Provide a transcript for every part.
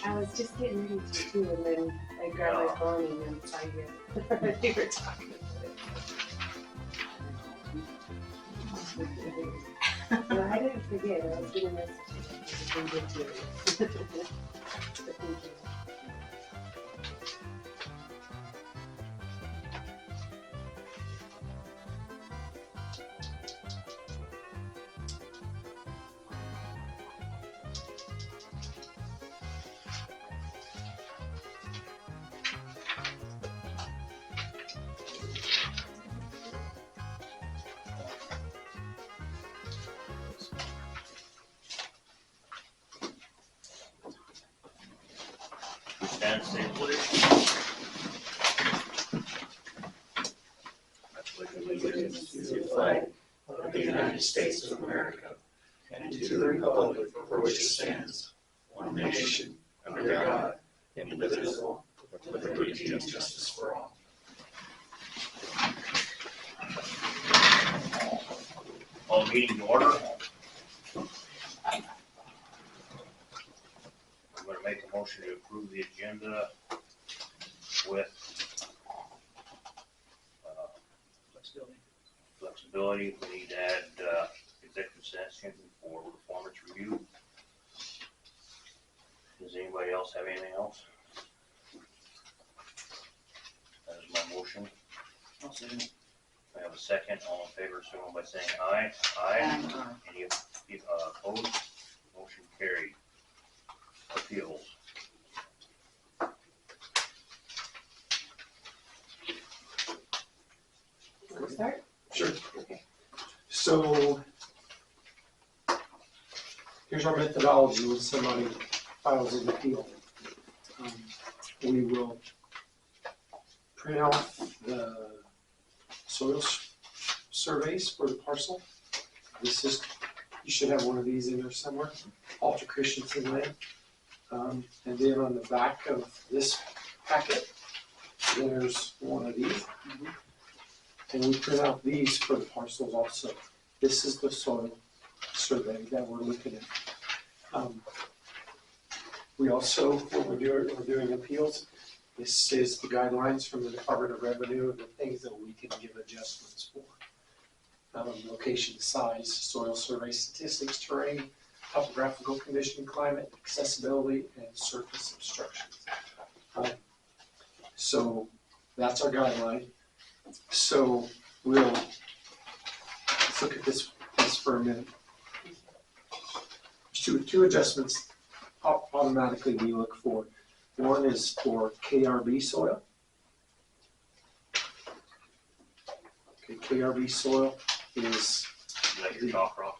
I was just getting ready to too, and then I grabbed my phone and then saw you. You were talking about it. No, I didn't forget. I was gonna message you. I didn't get to it. But thank you. Stand safe, please. I pledge allegiance to the flag of the United States of America and to the republic for which it stands, one nation, under God, indivisible, with liberty and justice for all. All meeting to order. I'm going to make a motion to approve the agenda with flexibility. We need to add executive session for performance review. Does anybody else have anything else? That is my motion. I'll second. I have a second. All in favor, signal by saying aye. Aye. Any opposed? Motion carried. Appeals. Want to start? Sure. Okay. So here's our methodology when somebody files an appeal. We will print out the soil surveys for the parcel. This is, you should have one of these in there somewhere, Alter Christensen land. And then on the back of this packet, there's one of these. And we print out these for the parcels also. This is the soil survey that we're looking at. We also, when we're doing appeals, this is the guidelines from the Department of Revenue of the things that we can give adjustments for. Location, size, soil survey statistics, terrain, topographical condition, climate, accessibility, and surface obstructions. So that's our guideline. So let's look at this for a minute. Two adjustments automatically we look for. One is for KRB soil. Okay, KRB soil is Like your chalk rock.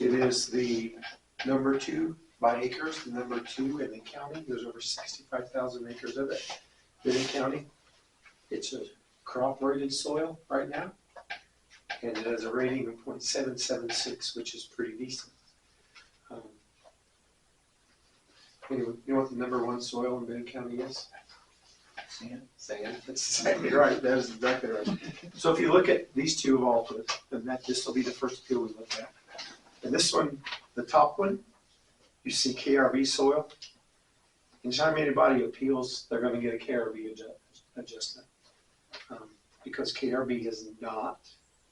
it is the number 2 by acres, the number 2 in the county. There's over 65,000 acres of it in the county. It's a crop rated soil right now, and it has a rating of 0.776, which is pretty decent. Anyway, you know what the number 1 soil in Benton County is? Sand. Sand. That's exactly right. That is exactly right. So if you look at these two of all, then this will be the first appeal we look at. And this one, the top one, you see KRB soil. Anytime anybody appeals, they're going to get a KRB adjustment because KRB is not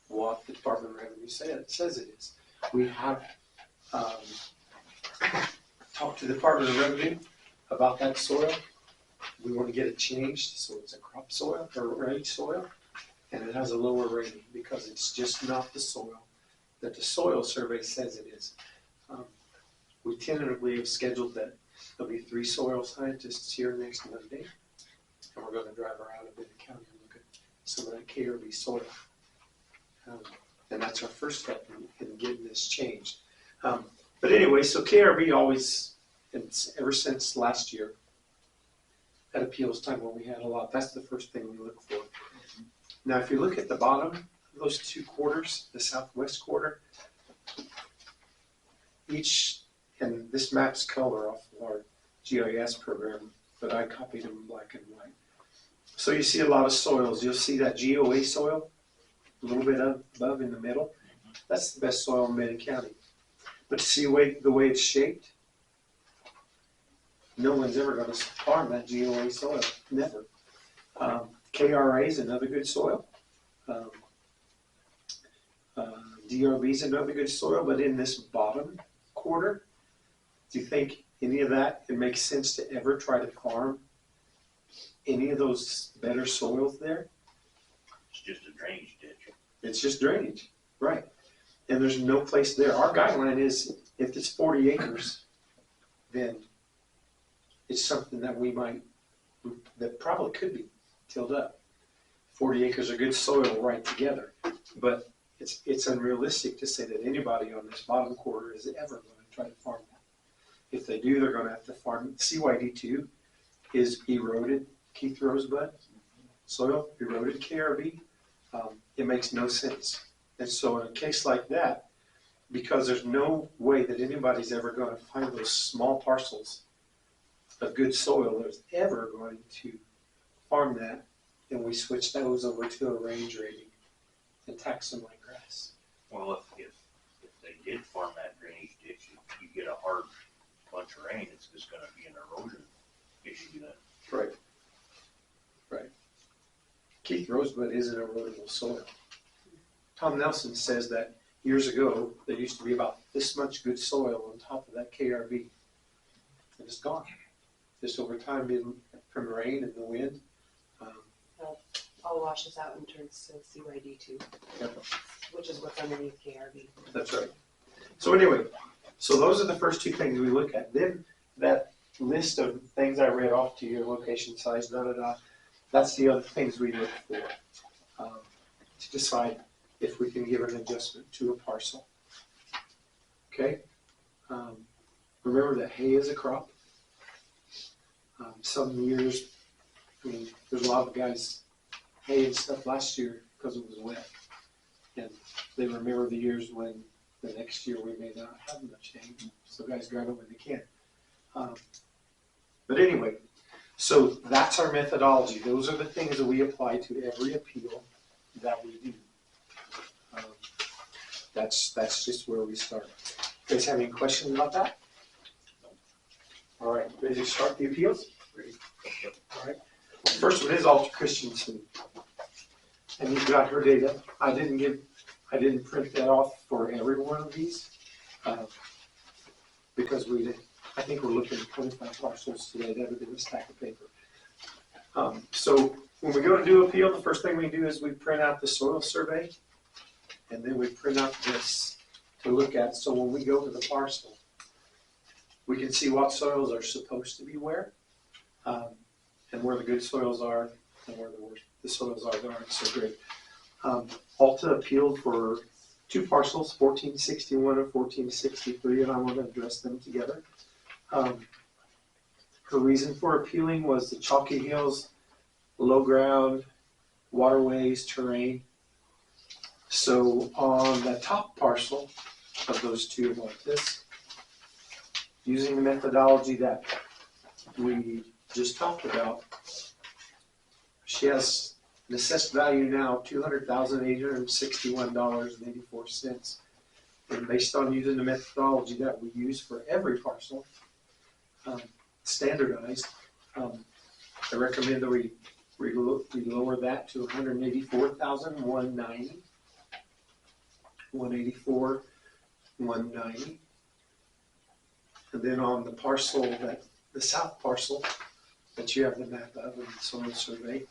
what the Department of Revenue says it is. We have talked to the Department of Revenue about that soil. We want to get it changed so it's a crop soil or ready soil, and it has a lower rating because it's just not the soil that the soil survey says it is. We tentatively have scheduled that there'll be 3 soil scientists here next Monday, and we're going to drive around a bit of county and look at some of that KRB soil. And that's our first step in getting this changed. But anyway, so KRB always, ever since last year, at appeals time when we had a lot, that's the first thing we look for. Now, if you look at the bottom of those 2 quarters, the southwest quarter, each, and this maps color off of our GIS program, but I copied them black and white. So you see a lot of soils. You'll see that GOA soil, a little bit above in the middle. That's the best soil in Benton County. But see the way it's shaped, no one's ever gonna farm that GOA soil, never. KRA is another good soil. DRB is another good soil, but in this bottom quarter, do you think any of that, it makes sense to ever try to farm any of those better soils there? It's just a drainage ditch. It's just drainage, right? And there's no place there. Our guideline is if it's 40 acres, then it's something that that probably could be tilled up. 40 acres of good soil right together. But it's unrealistic to say that anybody on this bottom quarter is ever going to try to farm that. If they do, they're going to have to farm. CYD2 is eroded Keith Rosebud soil, eroded KRB. It makes no sense. And so in a case like that, because there's no way that anybody's ever going to find those small parcels of good soil that's ever going to farm that, and we switch those over to a range rating and tax them like grass. Well, if they did farm that drainage ditch, you get a hard bunch of rain, it's just gonna be an erosion issue then. Right. Right. Keith Rosebud is an erodible soil. Tom Nelson says that years ago, there used to be about this much good soil on top of that KRB. And it's gone. Just over time, from rain and the wind. All washes out and turns to CYD2, Yep. which is what's underneath KRB. That's right. So anyway, so those are the first two things we look at. Then that list of things I read off to you, location, size, that's the other things we look for to decide if we can give an adjustment to a parcel. Okay? Remember that hay is a crop. Some years, there's a lot of guys hay and stuff last year because it was wet. And they remember the years when the next year we may not have much hay, so guys grab it when they can. But anyway, so that's our methodology. Those are the things that we apply to every appeal that we do. That's just where we start. You guys have any questions about that? All right, ready to start the appeals? Ready. All right. First one is Alter Christensen. And you've got her data. I didn't print that off for every one of these because I think we're looking at 25 parcels today. That would be a stack of paper. So when we go to do appeal, the first thing we do is we print out the soil survey, and then we print out this to look at. So when we go to the parcel, we can see what soils are supposed to be where, and where the good soils are, and where the soils are that aren't so great. Alta appealed for two parcels, 1461 and 1463, and I want to address them together. Her reason for appealing was the chalky hills, low ground, waterways, terrain. So on the top parcel of those two like this, using the methodology that we just talked about, she has an assessed value now of $200,861.84. And based on using the methodology that we use for every parcel, standardized, I recommend that we lower that to $184,190. $184,190. And then on the parcel the south parcel that you have the map of in the soil survey,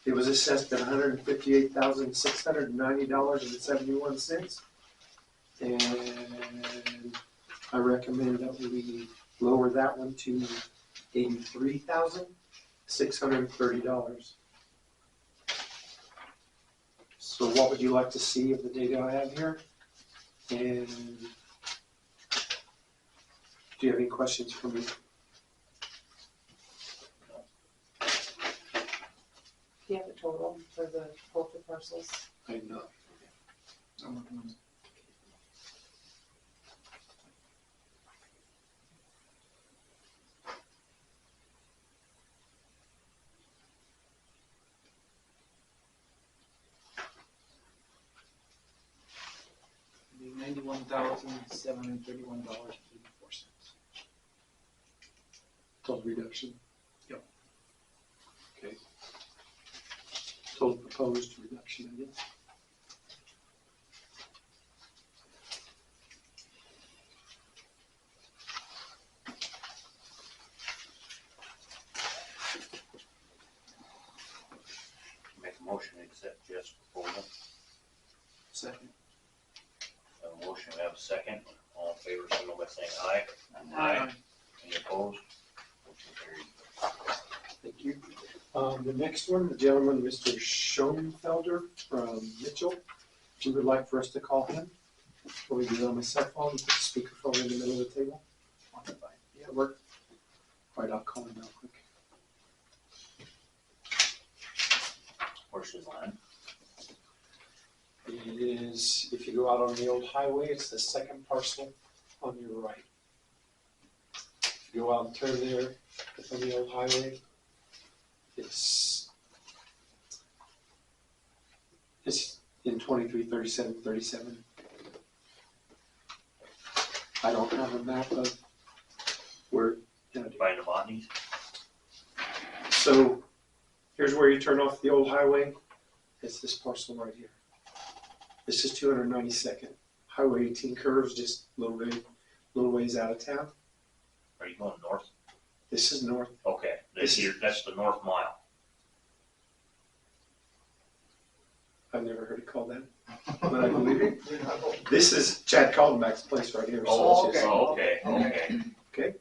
it was assessed at $158,690.71. And I recommend that we lower that one to $83,630. So what would you like to see of the data I have here? And do you have any questions for me? Do you have a total for both the parcels? I know. Be $91,731.84. Total reduction? Yep. Okay. Total proposed reduction, I guess. Make a motion to accept Jeff's proposal. Second. Have a motion, we have a second. All in favor, signal by saying aye. Aye. Any opposed? Motion carried. Thank you. The next one, the gentleman, Mr. Schoenfelder from Mitchell. If you would like for us to call him, or we do it on my cell phone, put the speakerphone in the middle of the table. Yeah, work. All right, I'll call him real quick. Where's his line? It is, if you go out on the old highway, it's the second parcel on your right. If you go out and turn there, it's on the old highway. It's in 233737. I don't have a map of where, By the Botanies? so here's where you turn off the old highway. It's this parcel right here. This is 292nd. Highway 18 curves just a little ways out of town. Are you going north? This is north. Okay, that's the north mile. I've never heard it called that, but I believe it. This is Chad Caldenbach's place right here. So it's just- Okay. Okay.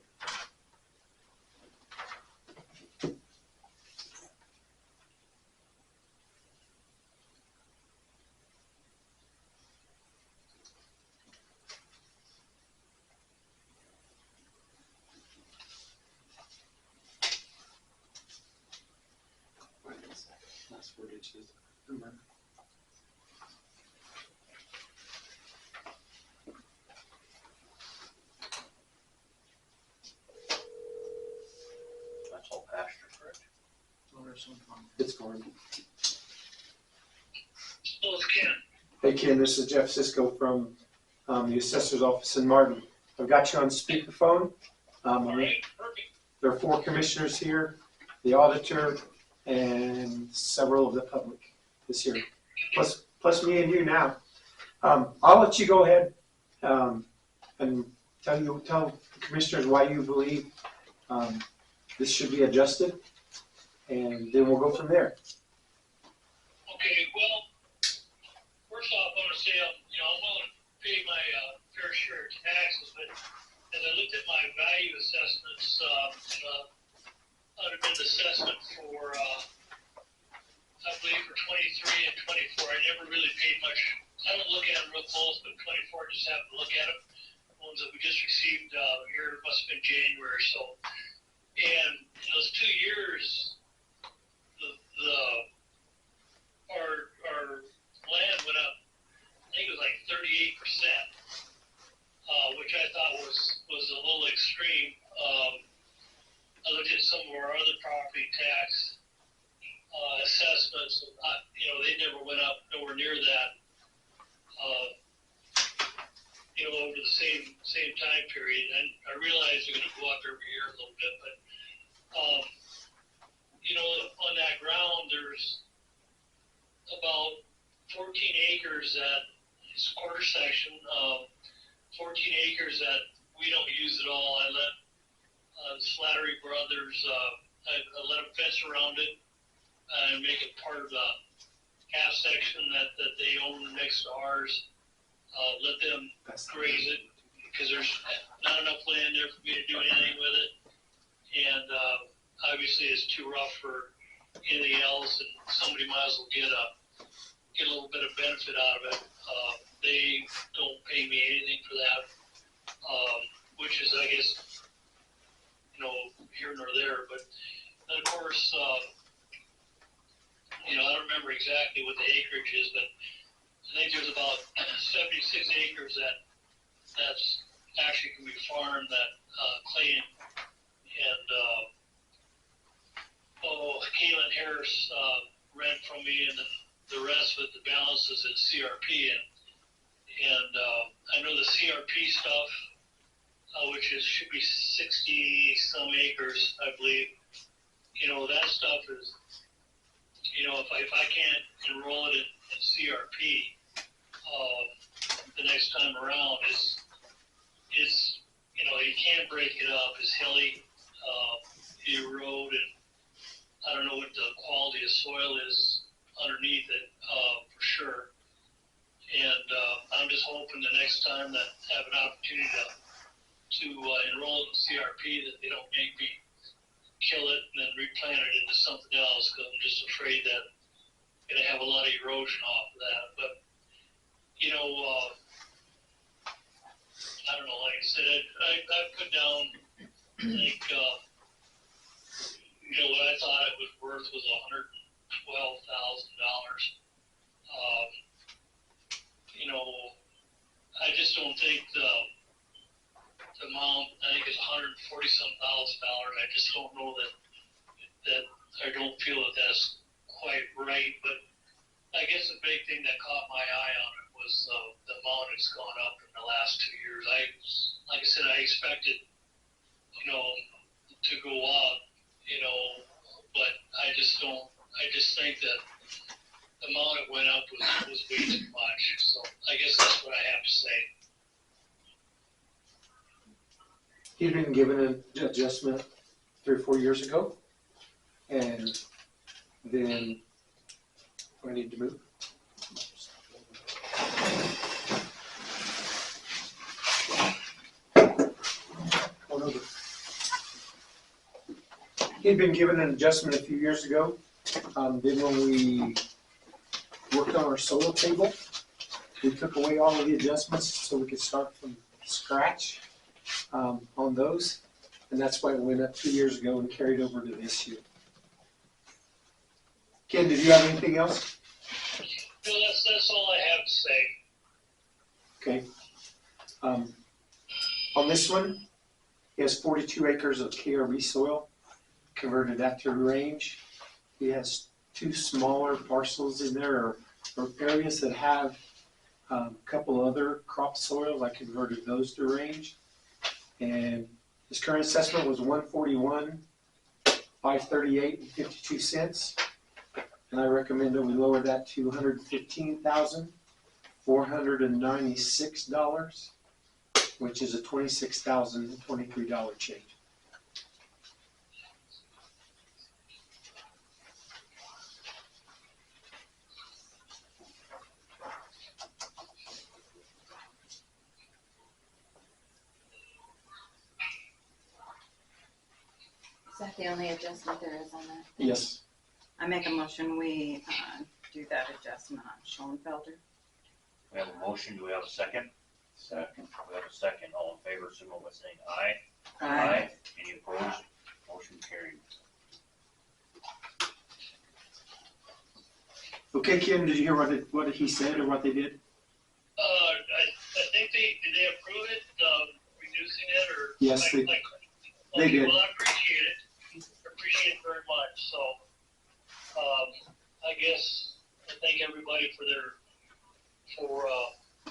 Last word it is. Remember. That's all pasture, correct? Oh, there's some fun. It's farm. Well, it's Ken. Hey Ken, this is Jeff Cisco from the assessor's office in Martin. I've got you on speakerphone. All right, perfect. There are 4 commissioners here, the auditor, and several of the public this year, plus me and you now. I'll let you go ahead and tell the commissioners why you believe this should be adjusted, and then we'll go from there. Okay, well, first off, I want to say, I'm willing to pay my fair share of taxes, but as I looked at my value assessments, I'd have been assessment for, I believe for 23 and 24. I never really paid much. I don't look at them real close, but 24 just happened to look at them. The ones that we just received here must have been January, so. And in those 2 years, our land went up, I think it was like 38%, which I thought was a little extreme. I looked at some of our other property tax assessments, they never went up nowhere near that, over the same time period. And I realize they're going to go up every year a little bit, but, on that ground, there's about 14 acres that is quarter section, 14 acres that we don't use at all. I let Slattery Brothers, I let them fence around it and make it part of the half section that they own next to ours. Let them graze it because there's not enough land there for me to do anything with it. And obviously it's too rough for anything else, and somebody might as well get a little bit of benefit out of it. They don't pay me anything for that, which is, I guess, here nor there. But then of course, I don't remember exactly what the acreage is, but I think there's about 76 acres that's actually can be farmed that Clay and Caitlin Harris rent from me, and then the rest with the balance is at CRP. And I know CRP stuff, which should be 60 some acres, I believe. You know, that stuff is, you know, if I can't enroll it in CRP, the next time around is, you know, you can't break it up. It's hilly, you erode, and I don't know what the quality of soil is underneath it, for sure. And I'm just hoping the next time that I have an opportunity to enroll in CRP that they don't make me kill it and then replant it into something else, because I'm just afraid that I'm going to have a lot of erosion off of that. But, you know, I don't know, like I said, I put down, I think, you know, what I thought it was worth was $112,000. You know, I just don't think the amount, I think it's $140-some thousand. I just don't know that I don't feel that that's quite right. But I guess the big thing that caught my eye on it was the amount it's gone up in the last 2 years. Like I said, I expected, you know, to go up, you know, but I just think that the amount it went up was way too much. So I guess that's what I have to say. He'd been given an adjustment 3 or 4 years ago, and then I need to move. He'd been given an adjustment a few years ago. Then when we worked on our soil table, we took away all of the adjustments so we could start from scratch on those. And that's why it went up 2 years ago and carried over to this year. Ken, did you have anything else? No, that's all I have to say. Okay. On this one, he has 42 acres of KRB soil, converted that to range. He has 2 smaller parcels in there, or areas that have a couple other crop soils. I converted those to range. And his current assessment was $141,538.52. And I recommend that we lower that to $115,496, which is a $26,023 change. Is that the only adjustment there is on that? Yes. I make a motion, we do that adjustment on Schoenfelder. We have a motion, do we have a second? Second. We have a second, all in favor, signal by saying aye. Any opposed? Motion carried. Okay, Kim, did you hear what he said or what they did? I think did they approve it, reducing it, or? Yes, they did. Well, I appreciate it. Appreciate it very much. So, I guess I thank everybody for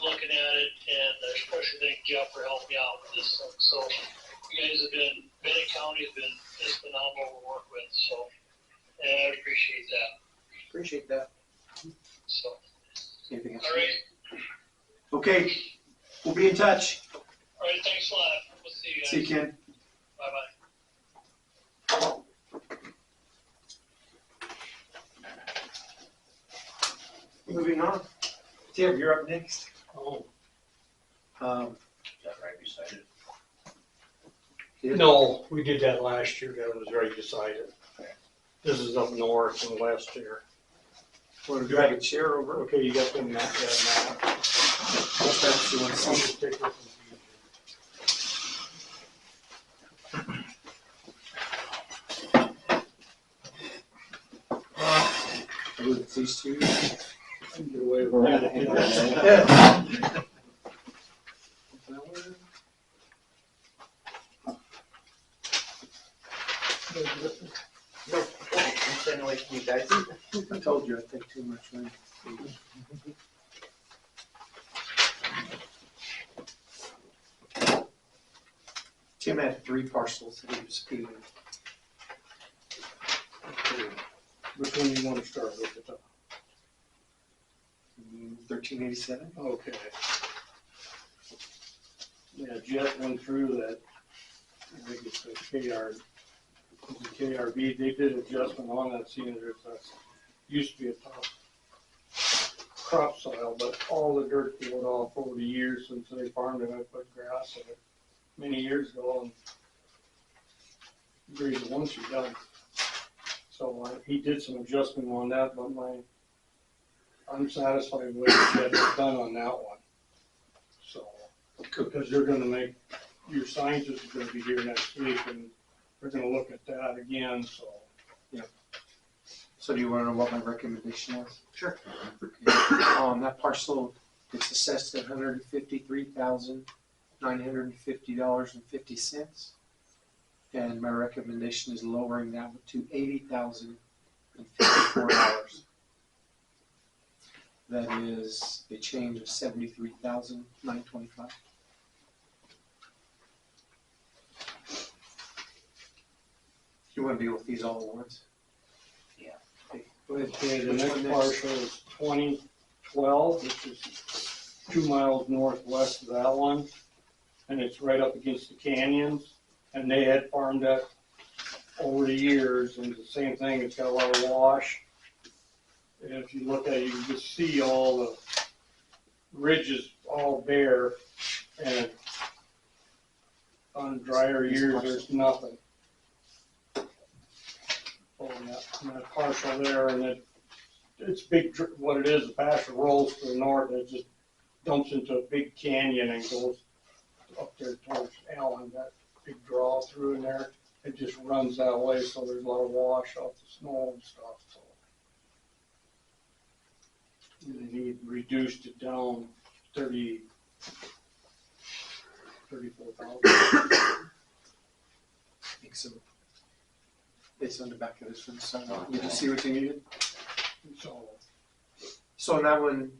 looking at it, and especially thank Jeff for helping me out with this thing. So, you guys Bennett County has been just phenomenal to work with. So, and I appreciate that. Appreciate that. So, Anything else? all right. Okay, we'll be in touch. All right. Thanks a lot. We'll see you guys. See you, Ken. Bye bye. Moving on. Tim, you're up next. Oh, Is that right beside it? no, we did that last year. That was right beside it. This is up north and west here. Want to drag a chair over? Okay, you got them map, that map. What's that you want to I'll see? just take this I believe it's these two. and get away with that. I'm staying away from you guys. I told you I take too much room. Tim had 3 parcels that he was feeding. Which one you wanna start with the top? 1387. Okay. Yeah, Jet went through that, I think it's the KRB, they did adjustment on that, seeing there's a, used to be a top crop soil, but all the dirt peeled off over the years since they farmed it, I put grass in it many years ago, and agreed to once you're done. So he did some adjustment on that, but I'm satisfied with what Jet has done on that one. So, because they're gonna make, your scientist is gonna be here next week, and they're gonna look at that again, so. So do you want to know what my recommendation was? Sure. That parcel, it's assessed at $153,950.50. And my recommendation is lowering that to $80,054. That is a change of $73,925. You want to deal with these all at once? Okay, the Which next one next? parcel is 2012, which is 2 miles northwest of that one. And it's right up against the canyons, and they had farmed that over the years, and the same thing, it's got a lot of wash. And if you look at it, you can just see all the ridges all bare, and on drier years, there's nothing. On that parcel there, and it's big, what it is, the pasture rolls to the north, and it just dumps into a big canyon and goes up there towards Allen, that big draw through in there. It just runs that way, so there's a lot of wash off the snow and stuff, so. And he reduced it down 34,000. I think so. It's on the back of this one, so did you see what you needed? So on that one,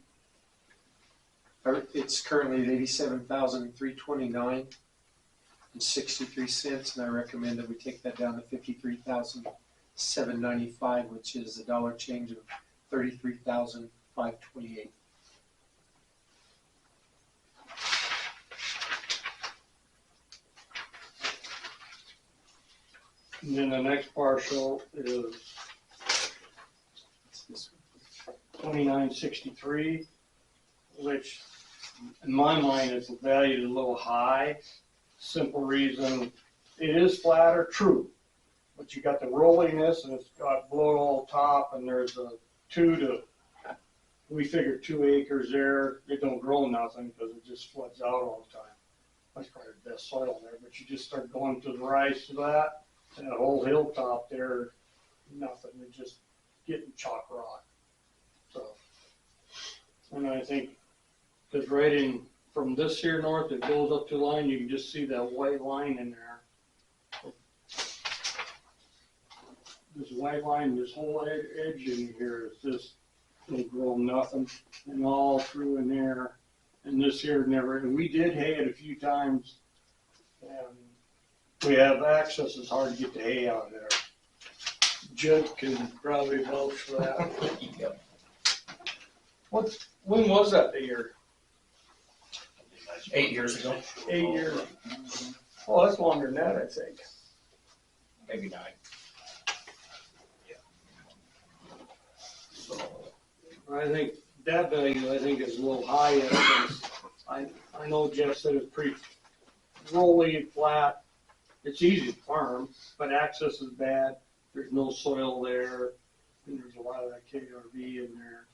it's currently at $87,329.63, and I recommend that we take that down to $53,795, which is a dollar change of $33,528. And then the next parcel is It's this one. 2963, which in my mind is valued a little high. Simple reason, it is flatter, true, but you got the rolliness and it's got below all top, and there's a we figured 2 acres there. It don't grow nothing because it just floods out all the time. That's probably the best soil there, but you just start going to the rise to that whole hilltop there, nothing, it's just getting chalk rock. So, and I think, because right in, from this here north, it goes up to the line, you can just see that white line in there. This white line, this whole edge in here is just, it'll grow nothing, and all through in there. And this here never, and we did hay it a few times, and we have access, it's hard to get the hay out of there. Judd can probably vouch for that. When was that the year? 8 years ago, 8 years. Oh, that's longer than that, I think. maybe 9. I think that value, I think, is a little high yet, because I know Jeff said it's pretty rolly and flat. It's easy to farm, but access is bad. There's no soil there, and there's a lot of that KRV in there.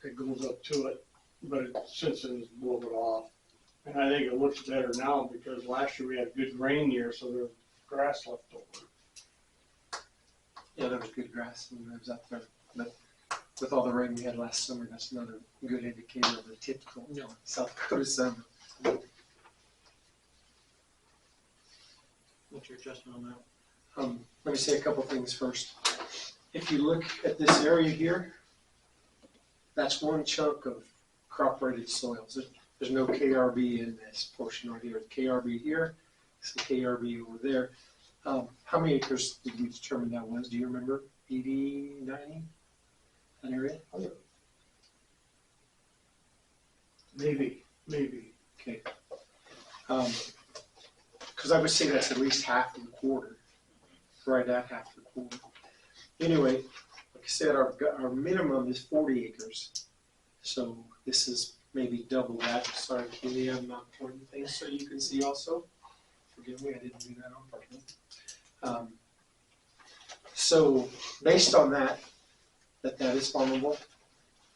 It goes up to it, but it since then is a little bit off. And I think it looks better now because last year we had a good rain year, so there's grass left over. Yeah, there was good grass and it was up there, but with all the rain we had last summer, that's another good indicator of the typical South Dakota summer. What's your adjustment on that? Let me say a couple things first. If you look at this area here, that's one chunk of crop rated soils. There's no KRB in this portion right here. KRB here, some KRV over there. How many acres did we determine that was? Do you remember? 80, 90? That area? Maybe. Okay. Because I would say that's at least half of the quarter, right at half the quarter. Anyway, like I said, our minimum is 40 acres. So this is maybe double that. Sorry, Keely, I'm not pointing things so you can see also. Forgive me, I didn't do that on purpose. So based on that is farmable.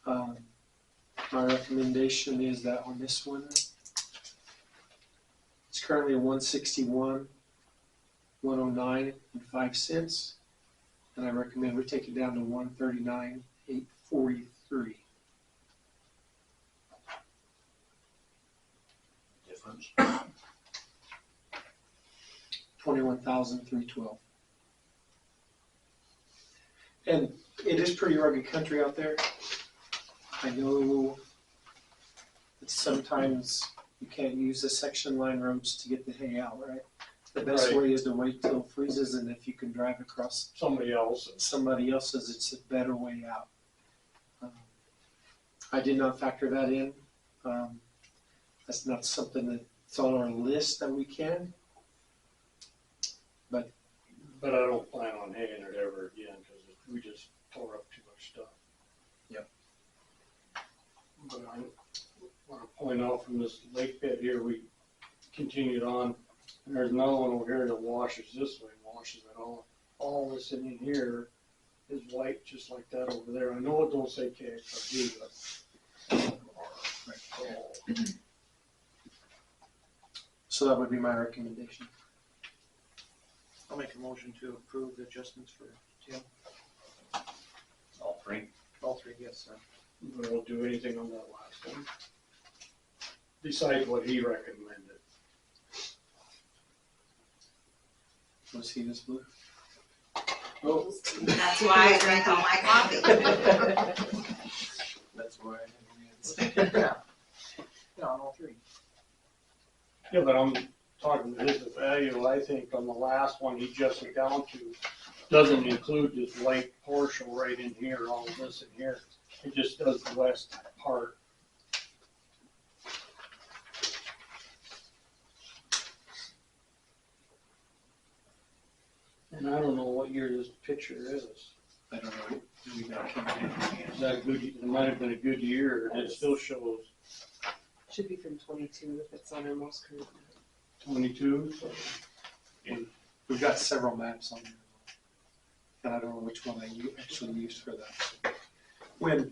My recommendation is that on this one, it's currently 161, 109 and 5 cents. And I recommend we take it down to 139, 843. Difference. 21,312. And it is pretty rugged country out there. I know that sometimes you can't use the section line roads to get the hay out, right? The best Right. way is to wait till it freezes, and if you can drive across Somebody else. somebody else's, it's a better way out. I did not factor that in. That's not something that's on our list that we can. But I don't plan on haying it ever again, because we just tore up too much stuff. Yep. But I want to point out from this lake bed here, we continued on, and there's another one over here that washes this way, washes it all. All this in here is white, just like that over there. I know it don't say KXRD, but. So that would be my recommendation. I'll make a motion to approve the adjustments for Tim. All three? All three, yes, sir. We won't do anything on that last one. Besides what he recommended. Want to see this blue? Oh. That's why I drank all my coffee. That's why I had Yeah. Yeah, on all three. Yeah, but I'm talking to his value, I think on the last one, he adjusted down to, doesn't include this white portion right in here, all of this in here. It just does the west part. And I don't know what year this picture is. I don't know. Maybe that came in. Is that good? It might have been a good year, and it still shows Should be from 22 if it's on our most current map. 22, so. We've got several maps on there. And I don't know which one I actually used for that. When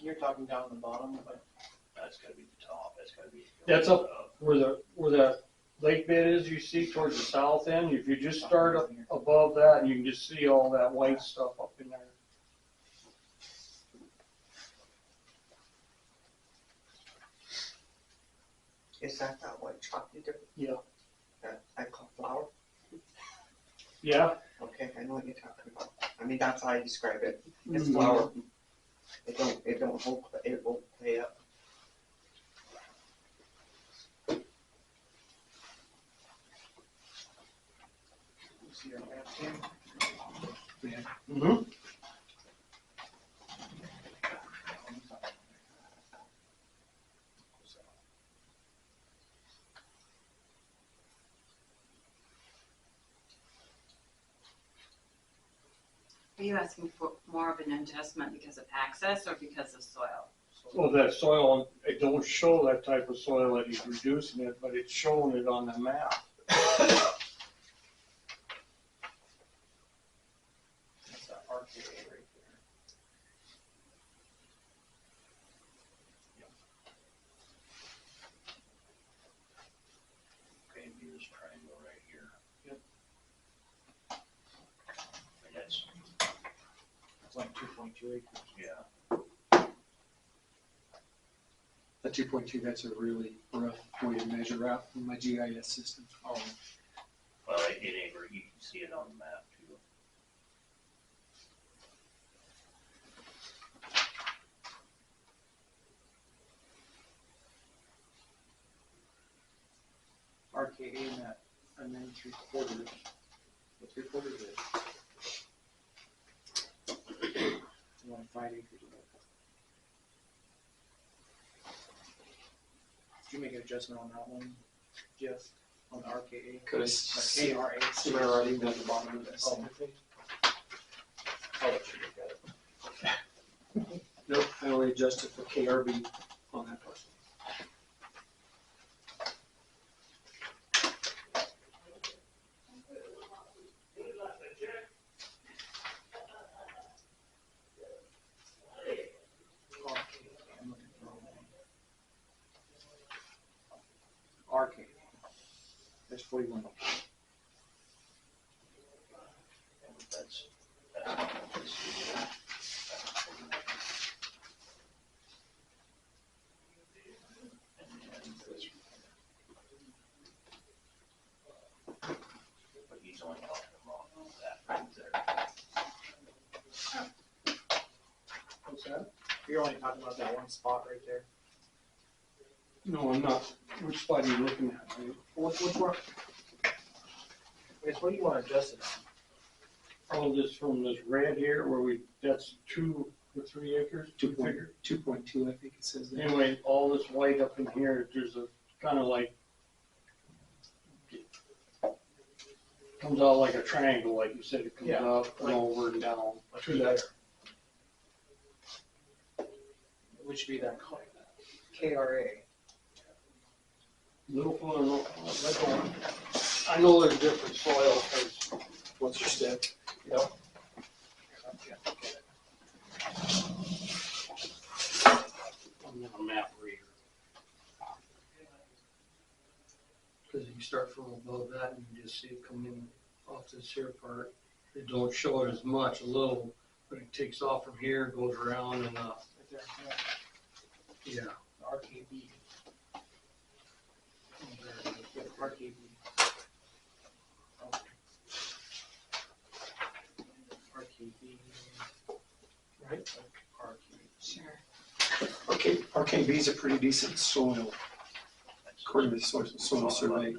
You're talking down the bottom, but That's gotta be the top, that's gotta be. That's up where the lake bed is, you see towards the south end. If you just start up above that, you can just see all that white stuff up in there. Is that white chocolate different? Yeah. That I call flour? Yeah, Okay, I know what you're talking about. I mean, that's how I describe it. It's Mhm. flour. It won't play up. you see our map, Tim? Mm-hmm. Are you asking for more of an adjustment because of access or because of soil? Well, that soil, it don't show that type of soil that he's reducing it, but it's showing it on the map. That's that RKA right there. Okay, be this triangle right here. Yep. And that's, It's like 2.2 acres. yeah, the 2.2, that's a really rough way to measure out in my GIS system. well, it ain't, you can see it on the map too. RKA and that, and then 3/4. What 3/4 is it? You want 5 acres of it. Did you make an adjustment on that one, Jeff, on the RKA? Could have KRA. seen already down the bottom of this. Oh, okay. I'll let you look at it. Nope, I only adjusted for KRB on that parcel. I'm looking for RK. There's 41. That's. But he's only talking about that right there. What's that? You're only talking about that one spot right there. No, I'm not. Which spot are you looking at? Which one? I guess what do you want to adjust it on? All this from this red here where that's 2 or 3 acres? 2.2, I think it says there. Anyway, all this white up in here, there's a kind of like, comes out like a triangle, like you said, it comes Yeah, up and like- over and down. Like Through that. Which should be that KRA. Little further, I know there's different soil, 'cause What's your step? I'm not a map reader. Because you start from above that and you just see it come in off this here part. It don't show it as much, a little, but it takes off from here, goes around and Right there. Yeah. yeah. RKB. Yeah, RKB. Okay. RKB. Right? RKB. Sure. Okay, RKB is a pretty decent soil, according to the soil survey.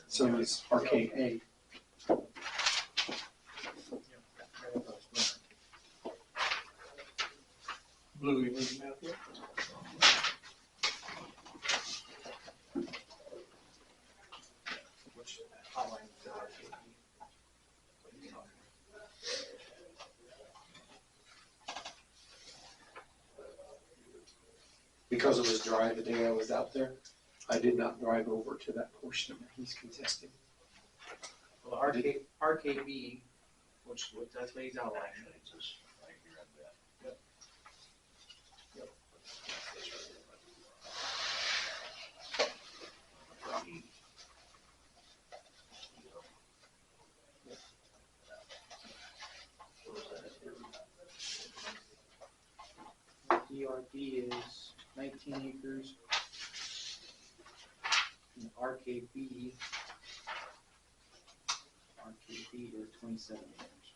So is RKA. Blue, you need a map here? Which outline is the RKB? Because it was dry the day I was out there, I did not drive over to that portion that he's contesting. Well, RKB, which that's what he's outlining. Actually, it's just right here at that. Yep. He- What was that? DRB is 19 acres. And RKB is 27 acres.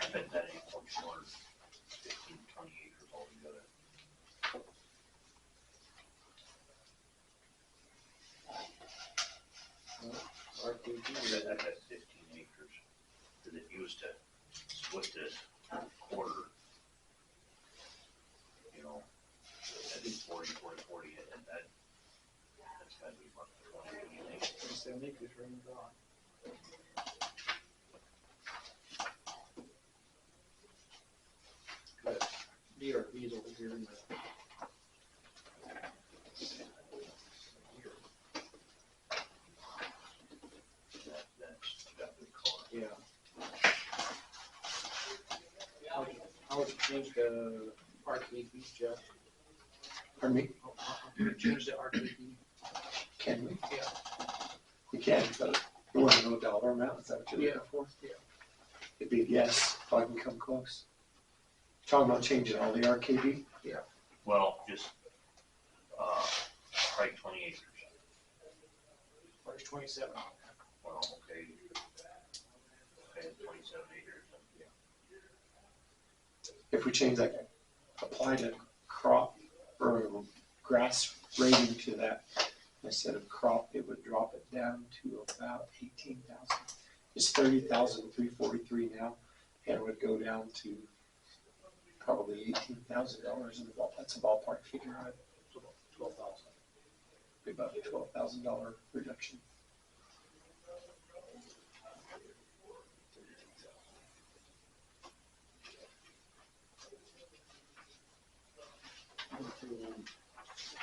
I bet that ain't much more than 15, 20 acres altogether. RKB I bet that had 15 acres. That it used to split this quarter. You know, I think 40, and that's gotta be about 20 acres. 27 acres right in the dog. But DRB is over here in the. That's got good color. Yeah. How would you change the RKB, Jeff? Pardon me, Change the RKB? can we? Yeah. We can, but you want to know dollar amount, is that what you're looking for? Yeah. It'd be a yes, if I can come close. Talking about changing all the RKB? Well, just, probably 20 acres. Or it's 27. Well, okay, had 27 acres. If we change like apply to crop or grass rating to that, instead of crop, it would drop it down to about 18,000. It's 30,343 now, and it would go down to probably $18,000 in the ball. That's a ballpark figure. I'd 12,000. be about a $12,000 reduction.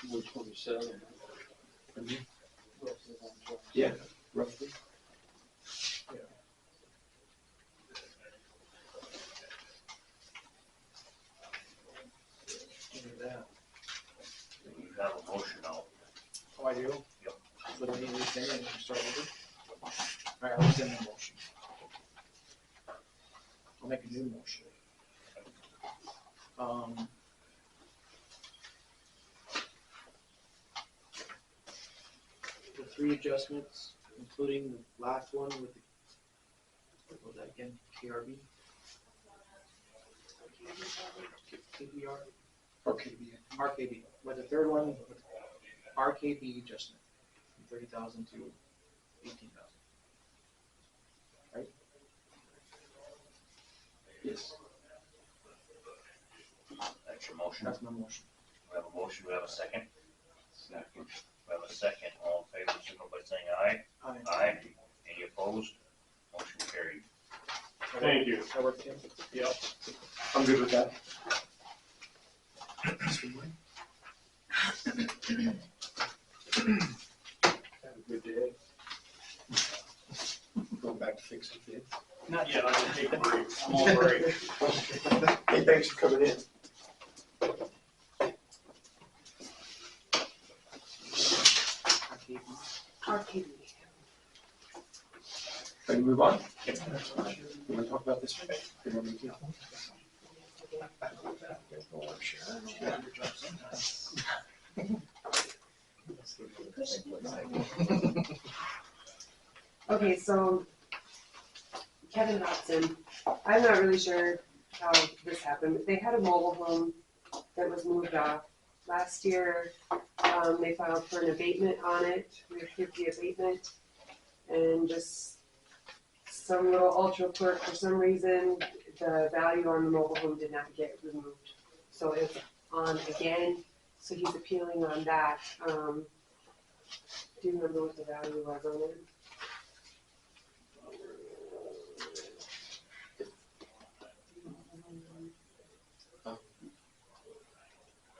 One 27. Yeah, roughly. Look at that. You have a motion out. Oh, I do? Yep. But I need to rescind it and start over? Alright, I'll rescind the motion. I'll make a new motion. The three adjustments, including the last one with the, what was that again, KRB? KBR? Or KBN. RKB, but the third one, with RKB adjustment, from 30,000 to 18,000. Yes. That's your motion. That's my motion. We have a motion, we have a second. Second. We have a second, all in favor, signal by saying aye. Aye. Any opposed? Motion carried. Thank you. That work, Tim? Yep. I'm good with that. Have a good day. Going back to fixing kids. Not yet, I can take a break. I'm on break. Hey, thanks for coming in. RKB. Ready to move on? You want to talk about this one? You want me to? Okay, so Kevin Hudson, I'm not really sure how this happened, but they had a mobile home that was moved off. Last year, they filed for an abatement on it. We approved the abatement, and just some little ultra clerk, for some reason, the value on the mobile home did not get removed. So it's on again, so he's appealing on that. Do you remember what the value was on it?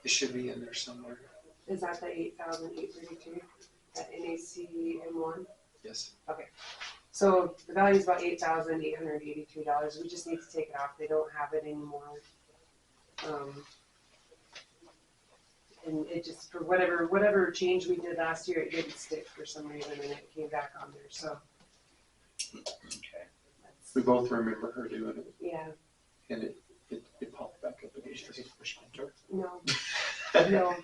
It should be in there somewhere. Is that the 8,832 at NACM1? Yes. So the value is about $8,883. We just need to take it off. They don't have it anymore. And it just, for whatever change we did last year, it didn't stick for some reason, and it came back on there. So Okay. that's, We both remember her doing it, yeah, and it popped back up again. no, no.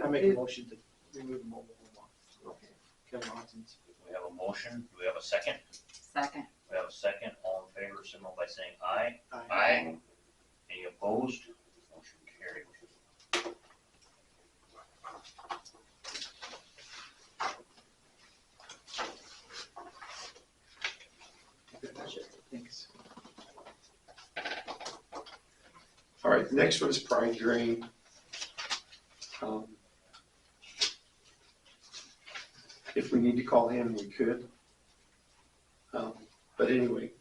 I make a motion to remove the mobile home off Okay. Kevin Hodson's. We have a motion, do we have a second? Second. We have a second, all in favor, signal by saying aye. Aye. Any opposed? Motion carried. Thanks. All right, the next one is Pride Grain. If we need to call him, we could. But anyway,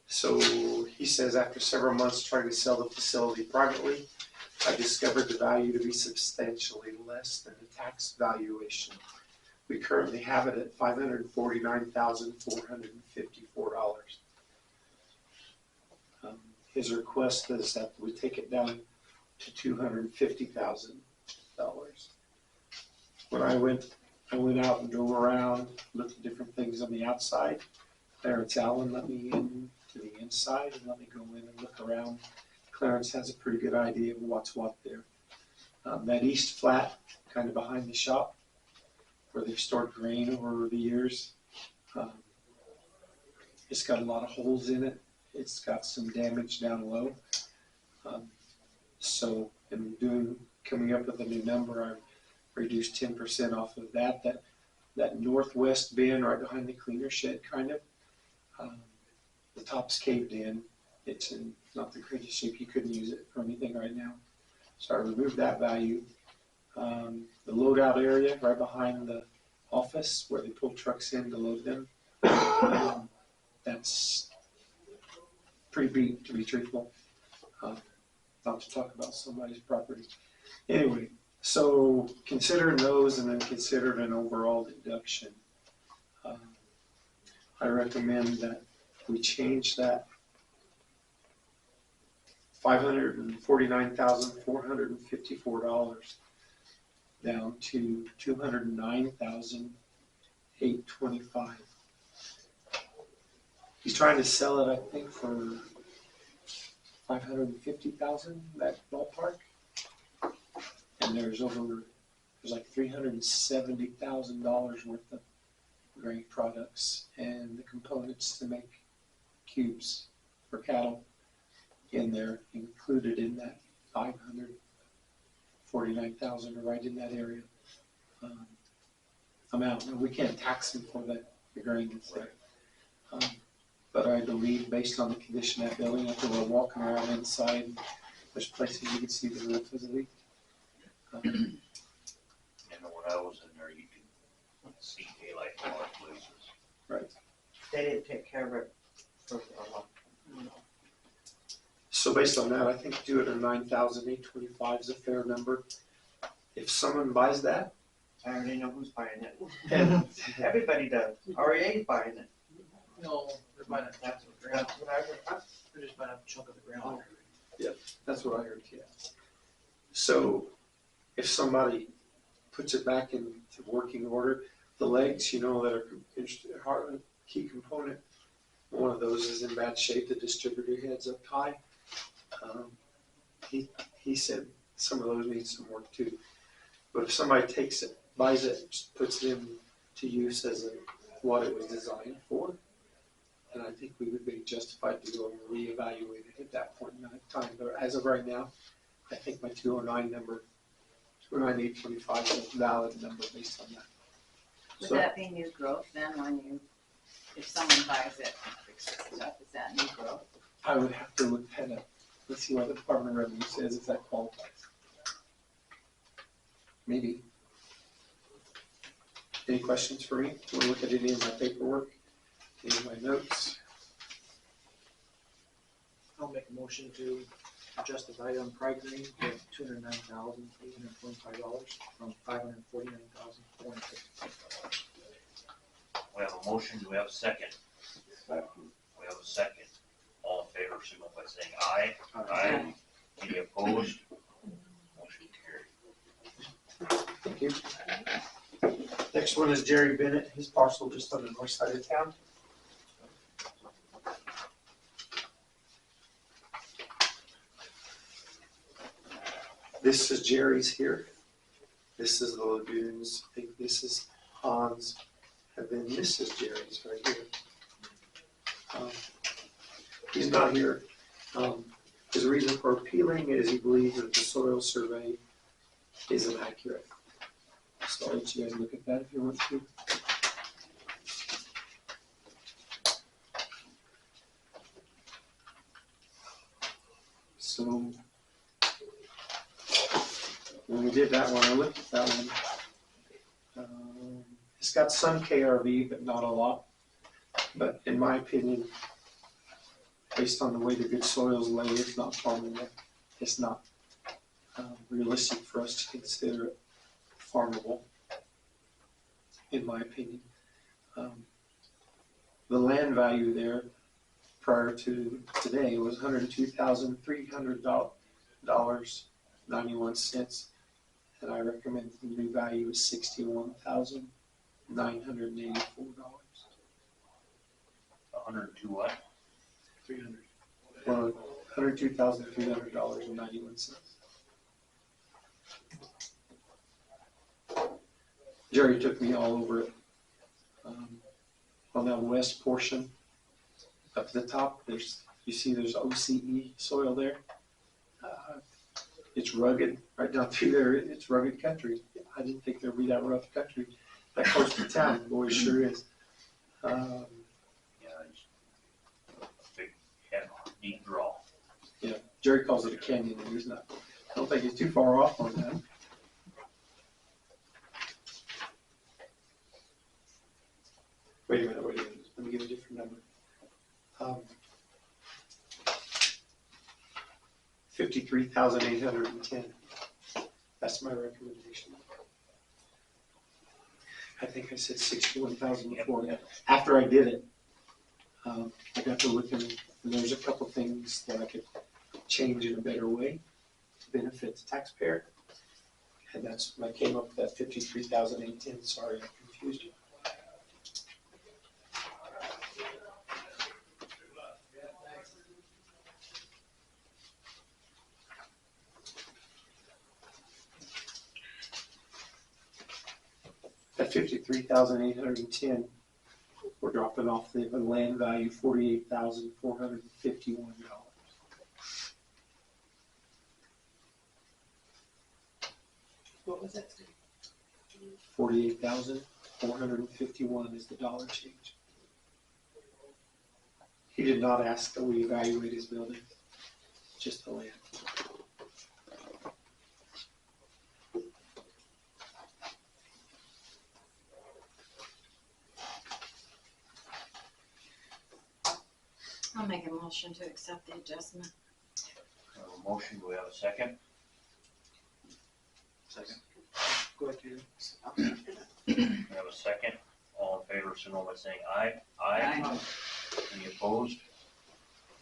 so he says after several months trying to sell the facility privately, I discovered the value to be substantially less than the tax valuation. We currently have it at $549,454. His request is that we take it down to $250,000. When I went out and drove around, looked at different things on the outside. Clarence Allen let me in to the inside and let me go in and look around. Clarence has a pretty good idea of what's what there. That east flat, kind of behind the shop, where they've stored grain over the years, It's got a lot of holes in it. It's got some damage down low. So coming up with a new number, I've reduced 10% off of that. That northwest bin right behind the cleaner shed, kind of. The top's caved in. It's in not the greatest shape. You couldn't use it for anything right now. So I removed that value. The loadout area right behind the office where they pull trucks in to load them, that's pretty beat, to be truthful. Not to talk about somebody's property. Anyway, so considering those and then considering an overall deduction, I recommend that we change that $549,454 down to $209,825. He's trying to sell it, I think, for $550,000, that ballpark. And there's like $370,000 worth of grain products and the components to make cubes for cattle in there, included in that 549,000, right in that area amount. And we can't tax them for the grain that's there. But I believe, based on the condition of that building, after we're walking around inside, there's places you can see the roof is a leak. And when I was in there, you could see daylight in a lot of places. Right. They didn't take care of it for a while. So based on that, I think $209,825 is a fair number. If someone buys that, I already know who's buying it. and Everybody does. REA's buying it. No, they're buying a half of the ground. That's what I heard. They're just buying a chunk of the ground. that's what I heard, yeah. So if somebody puts it back into working order, the legs, that are a key component, one of those is in bad shape. The distributor heads up high. He said some of those need some work too. But if somebody takes it, buys it, puts it into use as what it was designed for, then I think we would be justified to go and reevaluate it at that point in time. But as of right now, I think my 209,825 is a valid number based on that. Would So that be new growth then if someone buys it, fixes it up, is that new growth? I would have to look at it. Let's see what the Department of Revenue says if that qualifies. Maybe. Any questions for me? Want to look at any of my paperwork? Any of my notes? I'll make a motion to adjust the value on Pride Green to $209,825 from $549,450. We have a motion, do we have a second? We have a second. All in favor, signal by saying aye. Aye. Any opposed? Motion carried. Thank you. Next one is Jerry Bennett, his parcel just on the north side of town. This is Jerry's here. This is the lagoons. I think this is Hans. And then this is Jerry's right here. He's not here. His reason for appealing is he believes that the soil survey is inaccurate. So I'll let you guys look at that if you want to. So when we did that one, I looked at that one. It's got some KRV, but not a lot. But in my opinion, based on the way the good soils lay, it's not farmable. It's not realistic for us to consider it farmable, in my opinion. The land value there prior to today was $102,300.91, and I recommend the new value is $61,984. 102 what? 300. Well, $102,300.91. Jerry took me all over it. On that west portion, Up at the top, you see there's OCE soil there. It's rugged, right down through there, it's rugged country. I didn't think there'd be that rough country that close to town, boy, it sure is. Yeah, it's a big, heavy, deep draw. Jerry calls it a canyon, and he's not, I don't think he's too far off on that. Wait a minute, let me give a different number. 53,810. That's my recommendation. I think I said 61,000 before. After I did it, I got to looking, and there's a couple things that I could change in a better way to benefit the taxpayer. And that's when I came up with that 53,810. Sorry, I confused you. At 53,810, we're dropping off the land value $48,451. What was that? 48,451 is the dollar change. He did not ask that we evaluate his building, just the land. I'll make a motion to accept the adjustment. We have a motion, do we have a second? Second. Go ahead, Peter. We have a second. All in favor, signal by saying aye. Aye. Any opposed?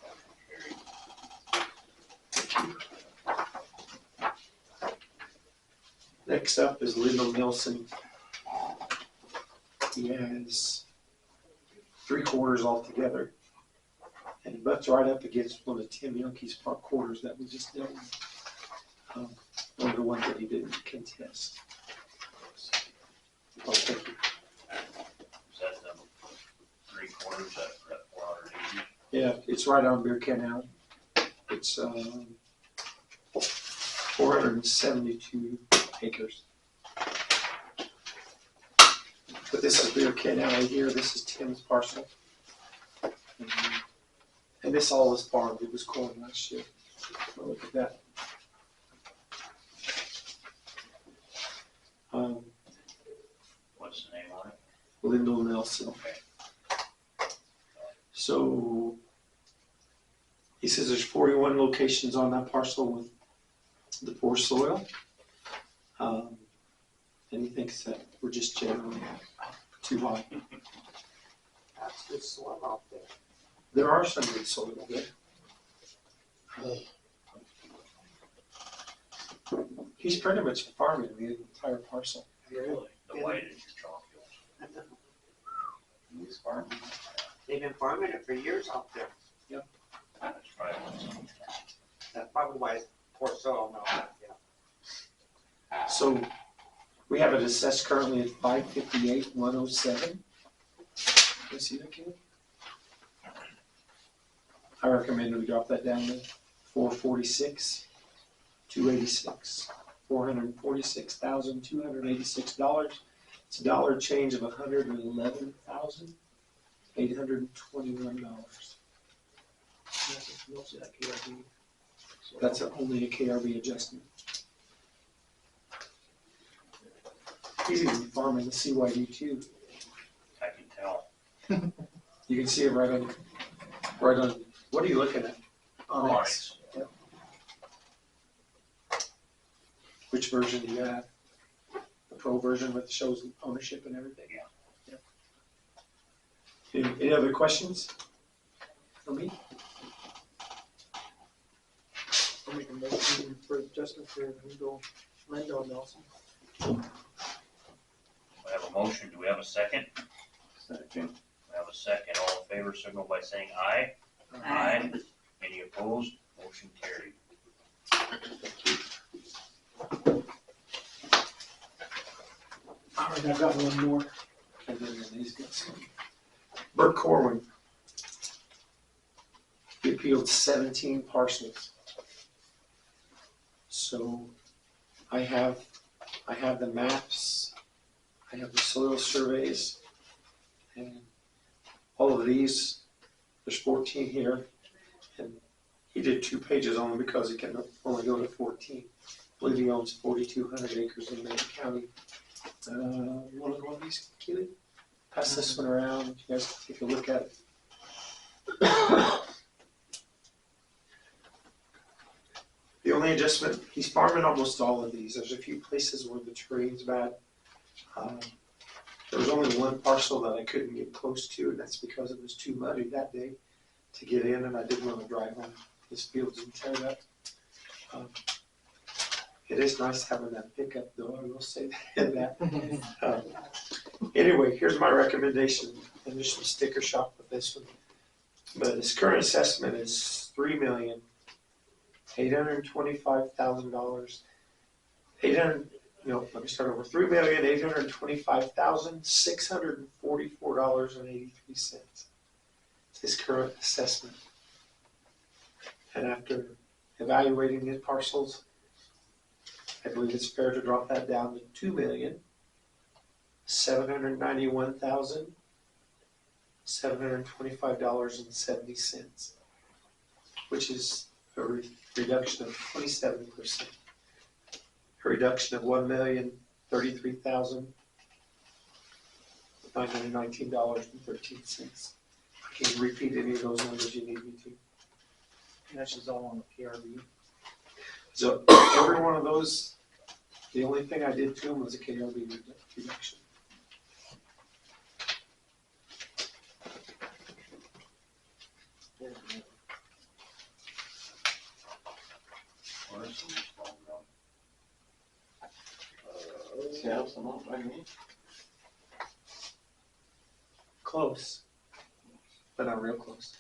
Motion carried. Next up is Lyndall Nelson. He has 3/4 altogether. And he butts right up against one of Tim Youngke's quarters that we just dealt with. One of the ones that he didn't contest. Oh, thank you. Is that number 3/4, that 480? Yeah, it's right on Beer Can Alley. It's 472 acres. But this is Beer Can Alley here. This is Tim's parcel. And this all was farmed. It was corn last year. So look at that. What's the name on it? Lyndall Nelson. Okay. So he says there's 41 locations on that parcel with the poor soil. And he thinks that we're just generally too high. That's good soil out there. There are some good soil there. He's pretty much farming the entire parcel. Really? The white chalk hills. He's farming. They've been farming it for years out there. That's probably what's on. That's probably why it's poor soil now. Yeah. So we have it assessed currently at 558,107. You see that, Kenny? I recommend we drop that down to 446,286. $446,286. It's a dollar change of $111,821. That's mostly that KRB. So That's only a KRB adjustment. He's even farming the CYD too. I can tell. You can see it right on, what are you looking at? Onyx. Yep. Which version do you have? The pro version with shows ownership and everything? Yeah. Any other questions for me? I'll make a motion for adjustment for Lyndall Nelson. We have a motion, do we have a second? Second. We have a second. All in favor, signal by saying aye. Aye. Any opposed? Motion carried. All right, I've got one more. And then these guys. Bert Corwin. peeled 17 parcels. So I have the maps, I have the soil surveys, and all of these, there's 14 here, and he did 2 pages on them because he can only go to 14. I believe he owns 4,200 acres in Macon County. One of these, Keely? Pass this one around, you guys can take a look at it. The only adjustment, he's farming almost all of these. There's a few places where the terrain's bad. There was only one parcel that I couldn't get close to, and that's because it was too muddy that day to get in, and I didn't want to drive on his fields and tear it up. It is nice having that pickup, though, I will say that. Anyway, here's my recommendation, and there's some sticker shock with this one. But his current assessment is $3,825,000. Let me start over. $3,825,644.83. It's his current assessment. And after evaluating his parcels, I believe it's fair to drop that down to $2,791,725.70, which is a reduction of 27%. A reduction of $1,033,919.13. I can repeat any of those numbers you need me to. And that's just all on the KRB. So every one of those, the only thing I did to them was a KRB reduction. Where's some small ground? Yeah, some of them, I mean. Close, but not real close.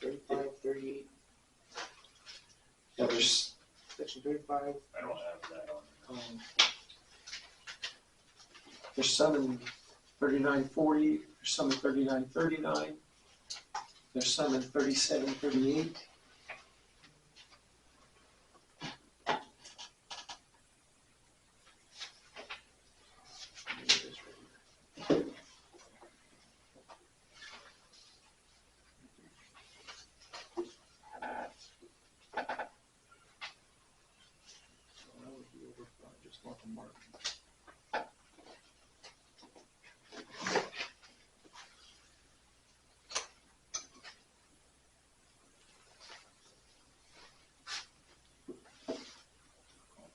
35, 38, Yeah, there's section 35. I don't have that on. There's some in 3940, there's some in 3939, there's some in 3738. Just north of Martin.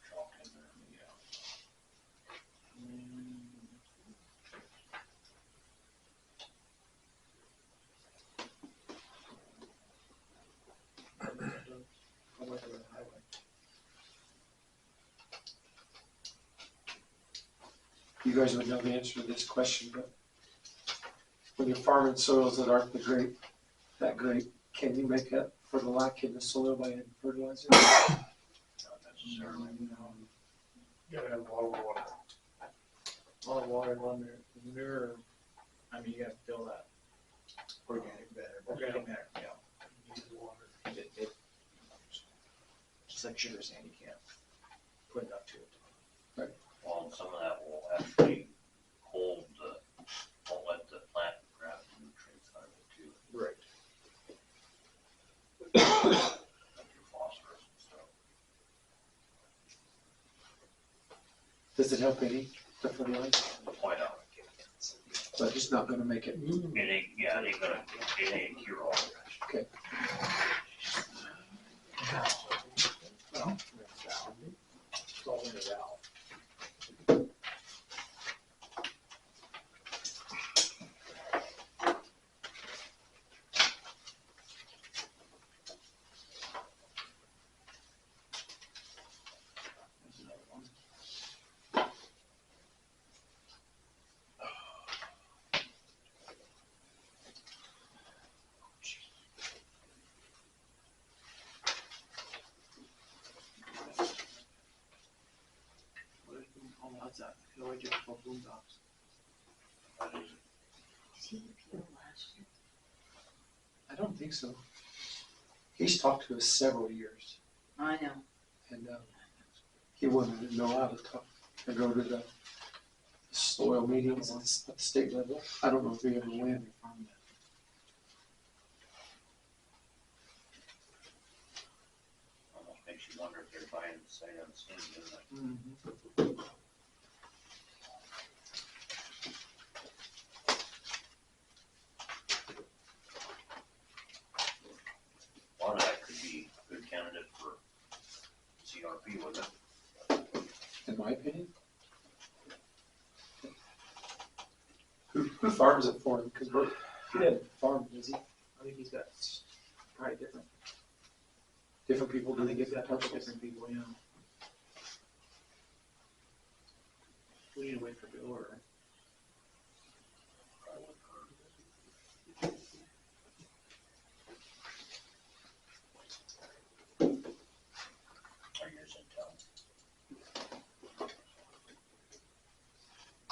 Chalk in there, yeah. I'll look at the highway. You guys would know the answer to this question, but when you're farming soils that aren't that great, can you make up for the lack in the soil by adding fertilizer? Not necessarily. Gotta have a lot of water. A lot of water, a lot of manure. I mean, you have to fill that organic better. Organic matter, yeah. Needs water. Just like sugar sand, you can't put enough to it. Well, and some of that will actually hold won't let the plant grab the nutrients out of it too. Right. Like your phosphorus and stuff. Does it help any, the fertilizer? Point out. But it's not gonna make it. It ain't cure all. Okay. Well, it's all in the valve. Oh, what's that? You know, I just called boom tops. Did he appeal last year? think so. He's talked to us several years, I know. and he wanted to know how to talk and go to the soil meetings at the state level. I don't know if he ever went. Almost makes you wonder if they're buying the site on Cindy, doesn't it? Mm-hmm. A lot of that could be a good candidate for CRP, wouldn't it? In my opinion. Who farms it for him? Because he didn't farm, does he? I think he's got probably different. Different people I do think he's different got a couple parcels. different people, yeah. We need to wait for Bill or. Are yours in town?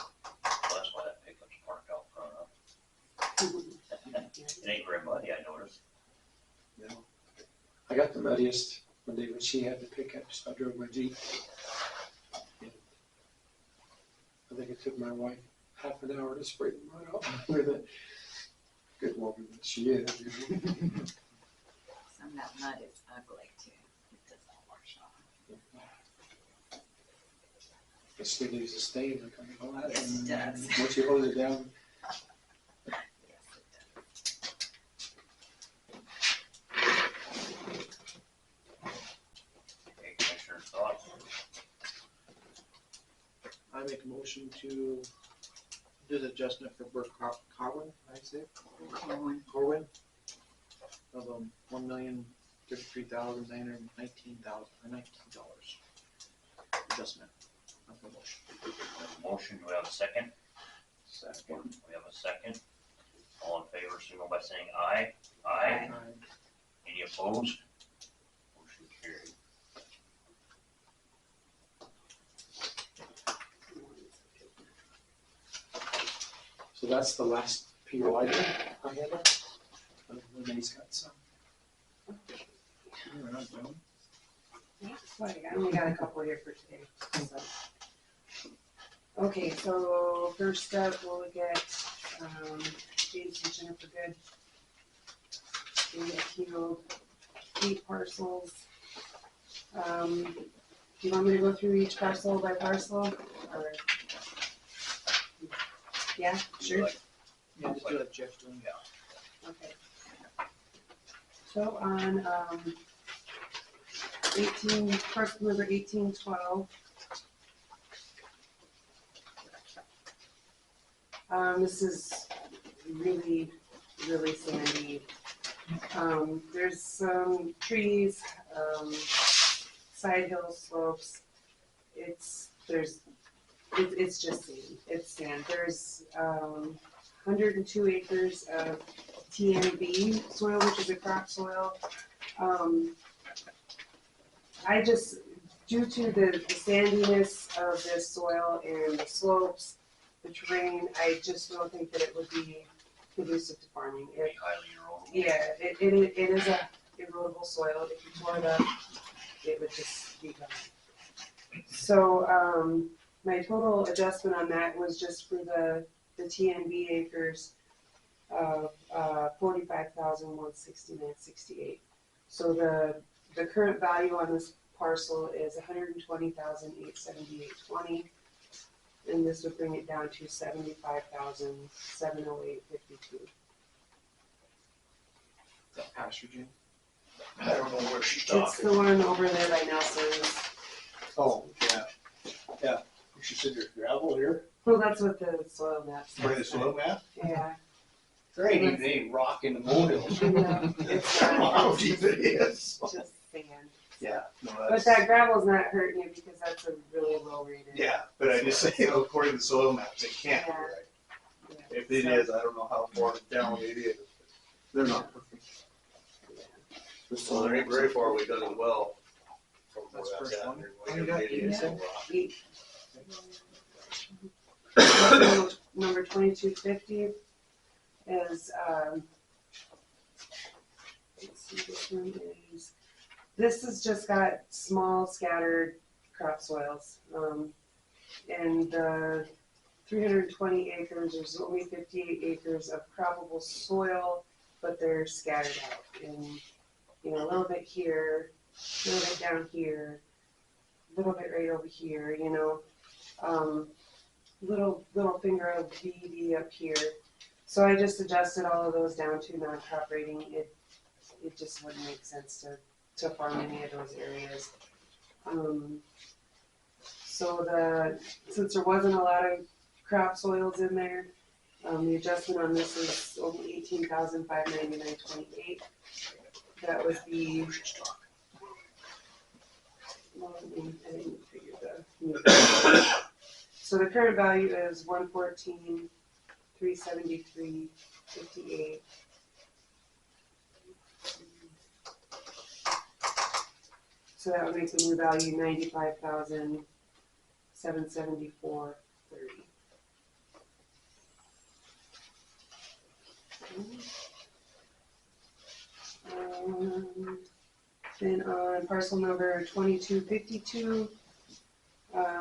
Well, that's why that pickup's parked out front, huh? It ain't very muddy, I noticed. No. I got the muddiest when she had the pickup, so I drove my Jeep. And I think it took my wife half an hour to spray the mud off with it. Good woman that she is, you know. Some of that mud is ugly too. It doesn't wash off. It still leaves a stain like on the glass. Yes, it does. Once you hose it down, Yes, it does. Okay, Commissioner, thoughts? I make a motion to do the adjustment for Burke Corwin, I'd say, Corwin, of $1,033,919 adjustment. That's my motion. Motion, do we have a second? Second. We have a second. All in favor, signal by saying aye. Aye. Any opposed? Motion carried. so that's the last PO item I had. Renee's got some. We're not done. That's what I only got a couple here for today, so. Okay, so first up, we'll look at, James and Jennifer Good. They appealed 8 parcels. Do you want me to go through each parcel by parcel, or? Yeah, sure, Yeah, just do like Jeff's doing. okay. So on, parcel number 1812. This is really, really sandy. There's some trees, side hill slopes. It's just sand, it's sand. There's, 102 acres of TNB soil, which is a crop soil. I just, due to the sandiness of this soil and the slopes, the terrain, I just don't think that it would be conducive to farming. Be highly erodible. Yeah, it is a erodible soil. If you tore it up, it would just be gone. So, my total adjustment on that was just for the TNB acres of, 45,169.68. So the current value on this parcel is 120,878.20. And this would bring it down to 75,708.52. Is that pasture, Jim? I don't know where she's It's the one over there by Nelson's. Oh, yeah. Yeah. She said there's gravel here. Well, that's what the soil map says. Where the soil map? Yeah. There ain't even any rock in the molehills. No, it's I don't know how not. deep it is. Just sand. Yeah, no, But that's. that gravel's not hurting you because that's a really low rated. Yeah, but I just say, according to the soil maps, it can't be Yeah. right. Yeah. If it So, is, I don't know how far down it is. They're not perfect. So they ain't very far away, does it well. From where That's that's first at. one. There's Oh, you got maybe eight. some rock. Number 2250 is, see, this has just got small scattered crop soils. And the 320 acres, there's only 58 acres of croppable soil, but they're scattered out in, you know, a little bit here, a little bit down here, a little bit right over here, you know. Little finger of BD up here. So I just adjusted all of those down to non-crop rating. It just wouldn't make sense to farm any of those areas. So since there wasn't a lot of crop soils in there, the adjustment on this is only $18,599.28. That would be. Well, I didn't figure the. So the current value is $114,373.58. So that would make the new value $95,774.30. Then on parcel number 2252,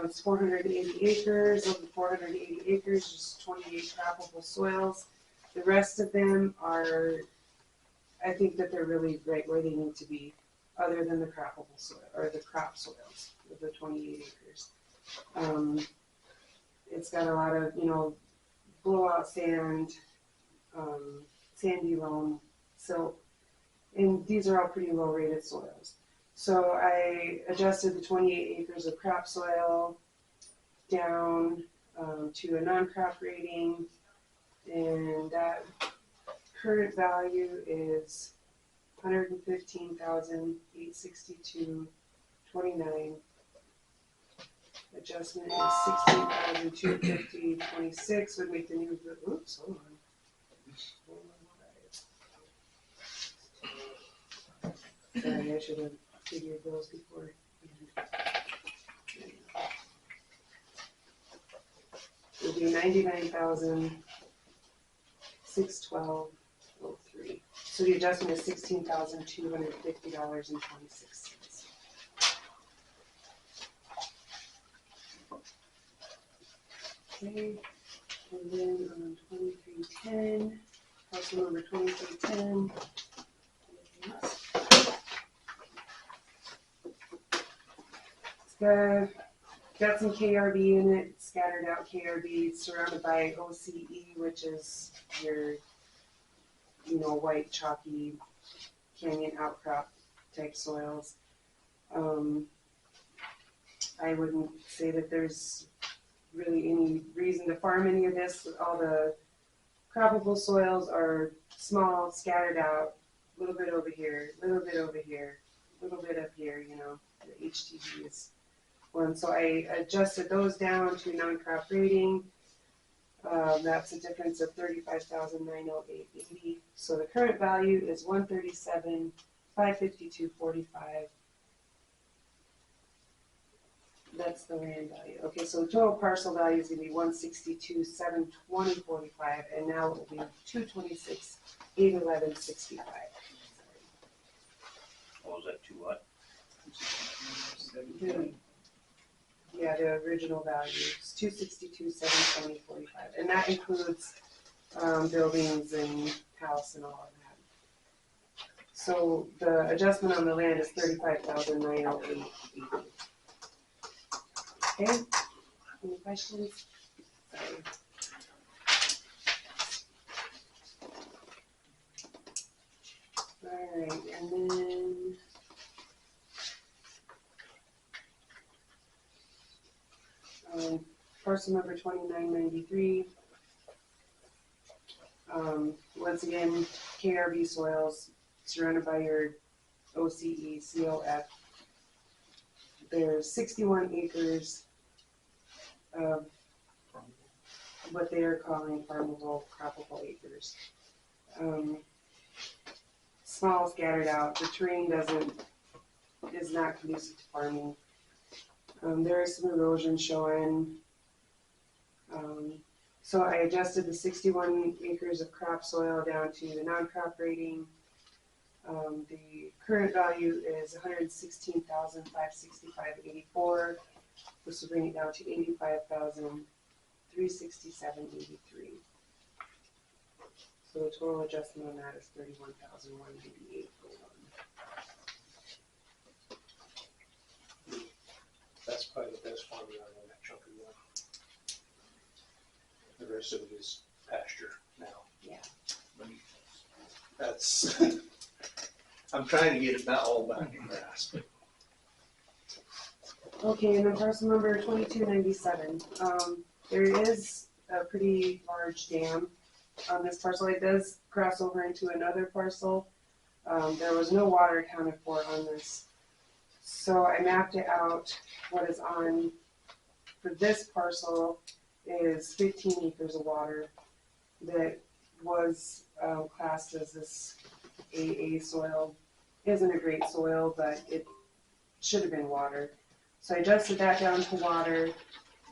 it's 480 acres. Of the 480 acres, just 28 croppable soils. The rest of them are, I think that they're really right where they need to be, other than the croppable soil, or the crop soils of the 28 acres. It's got a lot of, you know, blowout sand, sandy loam, silt, and these are all pretty low rated soils. So I adjusted the 28 acres of crop soil down to a non-crop rating, and that current value is $115,862.29. Adjustment is $16,250.26 would make the new. Oops, hold on. Sorry, I should have figured those before. It would be $99,612.03. So the adjustment is $16,250.26. Okay, and then on 2310, parcel number 2310. Got some KRB in it, scattered out KRB, surrounded by OCE, which is your, you know, white chalky canyon outcrop type soils. I wouldn't say that there's really any reason to farm any of this. All the croppable soils are small, scattered out, a little bit over here, a little bit over here, a little bit up here, you know, the HTV is one. So I adjusted those down to non-crop rating. That's a difference of $35,908.80. So the current value is $137,552.45. That's the land value. Okay, so the total parcel value is going to be $162,720.45, and now it will be $226,811.65. What was that, 2 what? Yeah, the original value is $262,720.45, and that includes buildings and house and all of that. So the adjustment on the land is $35,908.80. Okay, any questions? Sorry. All right, and then parcel number 2993. Once again, KRB soils surrounded by your OCE, COF. There's 61 acres of what they are calling farmable, croppable acres. Small, scattered out. The terrain is not conducive to farming. There is some erosion showing. So I adjusted the 61 acres of crop soil down to the non-crop rating. The current value is 116,565.84. This will bring it down to 85,367.83. So the total adjustment on that is 31,188.01. That's probably the best formula on that chunk of one. The rest of it is pasture now. Yeah. That's, I'm trying to get it not all back in grass. Okay, and then parcel number 2297. There is a pretty large dam on this parcel. It does cross over into another parcel. There was no water accounted for on this. So I mapped it out. What is on for this parcel is 15 acres of water that was classed as this AA soil. Isn't a great soil, but it should have been water. So I adjusted that down to water,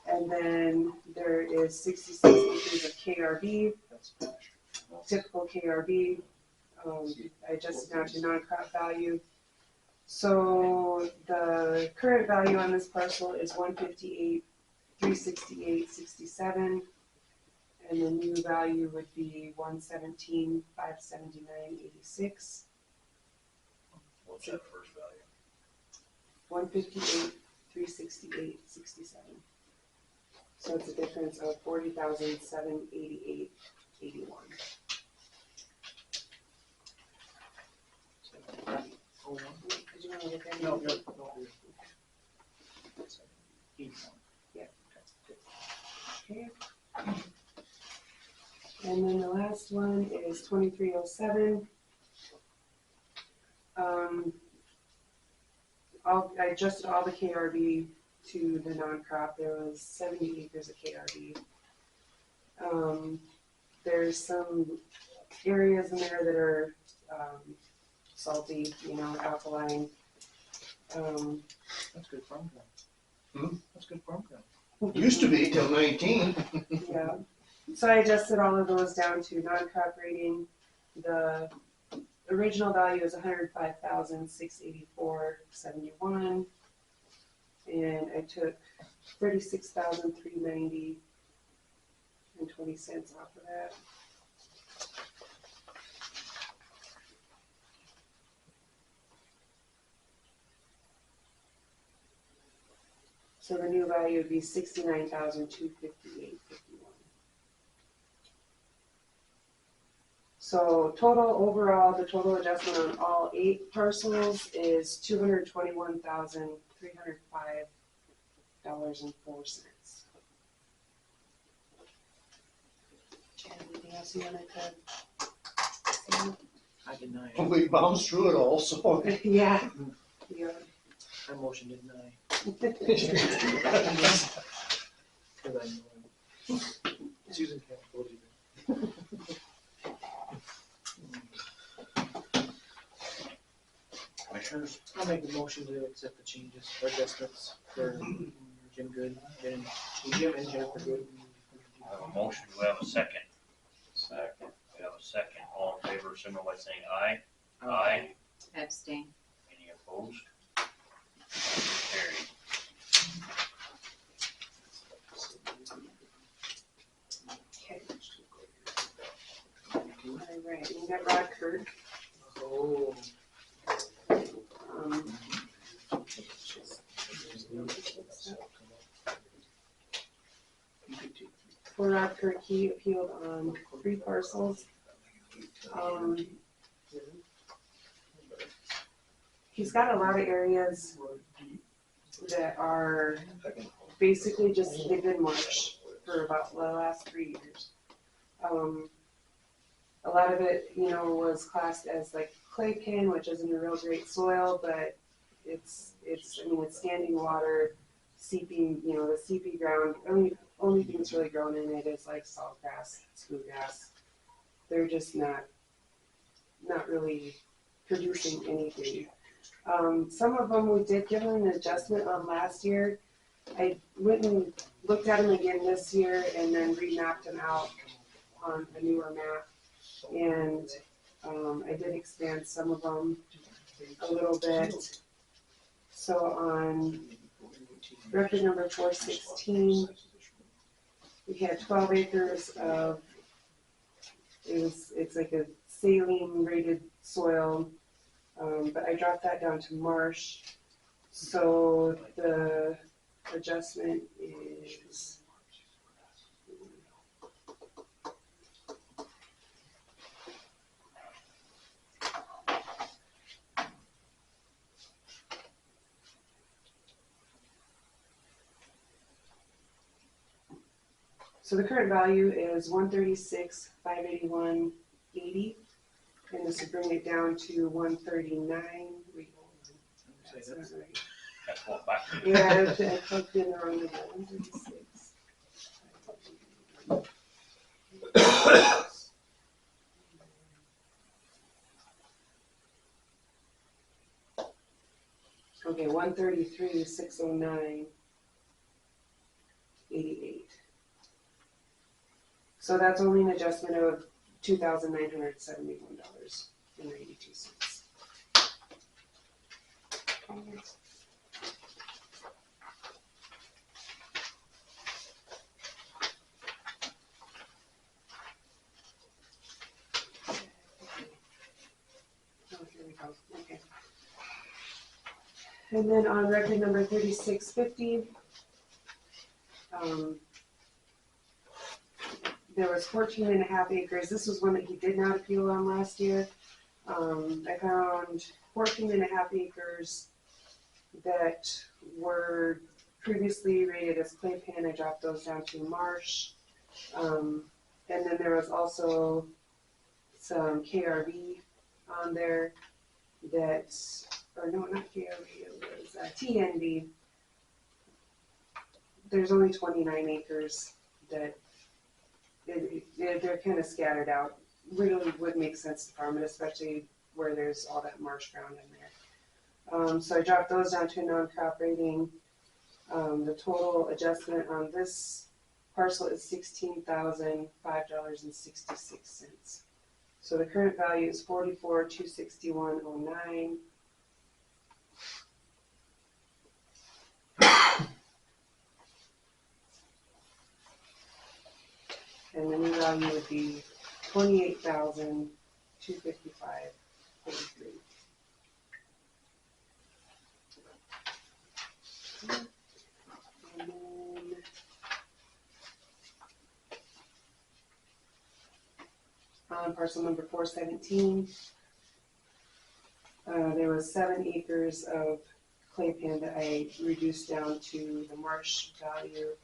and then there is 66 acres of KRB, typical KRB. I adjusted down to non-crop value. So the current value on this parcel is 158,368.67, and the new value would be 117,579.86. What's that first value? 158,368.67. So it's a difference of 40,788.81. Did you want to look at it? No. Okay. And then the last one is 2307. I adjusted all the KRB to the non-crop. There was 70 acres of KRB. There's some areas in there that are salty, alkaline. That's good farm ground. That's good farm ground. Used to be till 19. Yeah. So I adjusted all of those down to non-crop rating. The original value is 105,684.71, and I took 36,390.20 off of that. So the new value would be 69,258.51. So overall, the total adjustment on all 8 parcels is $221,305.04. Anything else you wanted to say? I deny it. We bounced through it all, so. Yeah. Yeah. I motion to deny. Okay. Cause I know him. Susan can't hold you. Commissioners? I'll make a motion to accept the changes or adjustments for Jim Good and Jim and Jennifer Good. I have a motion, do we have a second? Second. We have a second, all in favor, signal by saying aye. Aye. Abstain. Any opposed? Motion carried. Okay. All right, we got Rod Kirk. Oh. For Rod Kirk, he appealed on 3 parcels. He's got a lot of areas that are basically just, they've been marsh for about the last 3 years. A lot of it, was classed as like clay pin, which isn't a real great soil, but it's standing water, seeping, the seepy ground. Only thing that's really growing in it is like saltgrass, screwgrass. They're just not really producing anything. Some of them we did give them an adjustment on last year. I went and looked at them again this year and then remapped them out on a newer map. And I did expand some of them a little bit. So on record number 416, we had 12 acres of, it's like a saline rated soil, but I dropped that down to marsh. So the adjustment is, so the current value is 136,581.80, and this would bring it down to 139. Wait, hold on. That's not right. That's going back. Yeah, I plugged in the wrong number. 136. Okay, 133,609.88. So that's only an adjustment of $2,971.82. Oh, here we go. Okay. And then on record number 3650, there was 14 and a half acres. This was one that he did not appeal on last year. I found 14 and a half acres that were previously rated as clay pan. I dropped those down to marsh. And then there was also some KRV on there that, or no, not KRV, it was TNV. There's only 29 acres that they're kind of scattered out. Really would make sense to farm it, especially where there's all that marsh ground in there. So I dropped those down to a non-crop rating. The total adjustment on this parcel is $16,005.66. So the current value is $44,261.09. And the new value would be $28,255.43. And then on parcel number 417, there was 7 acres of clay pan that I reduced down to the marsh value.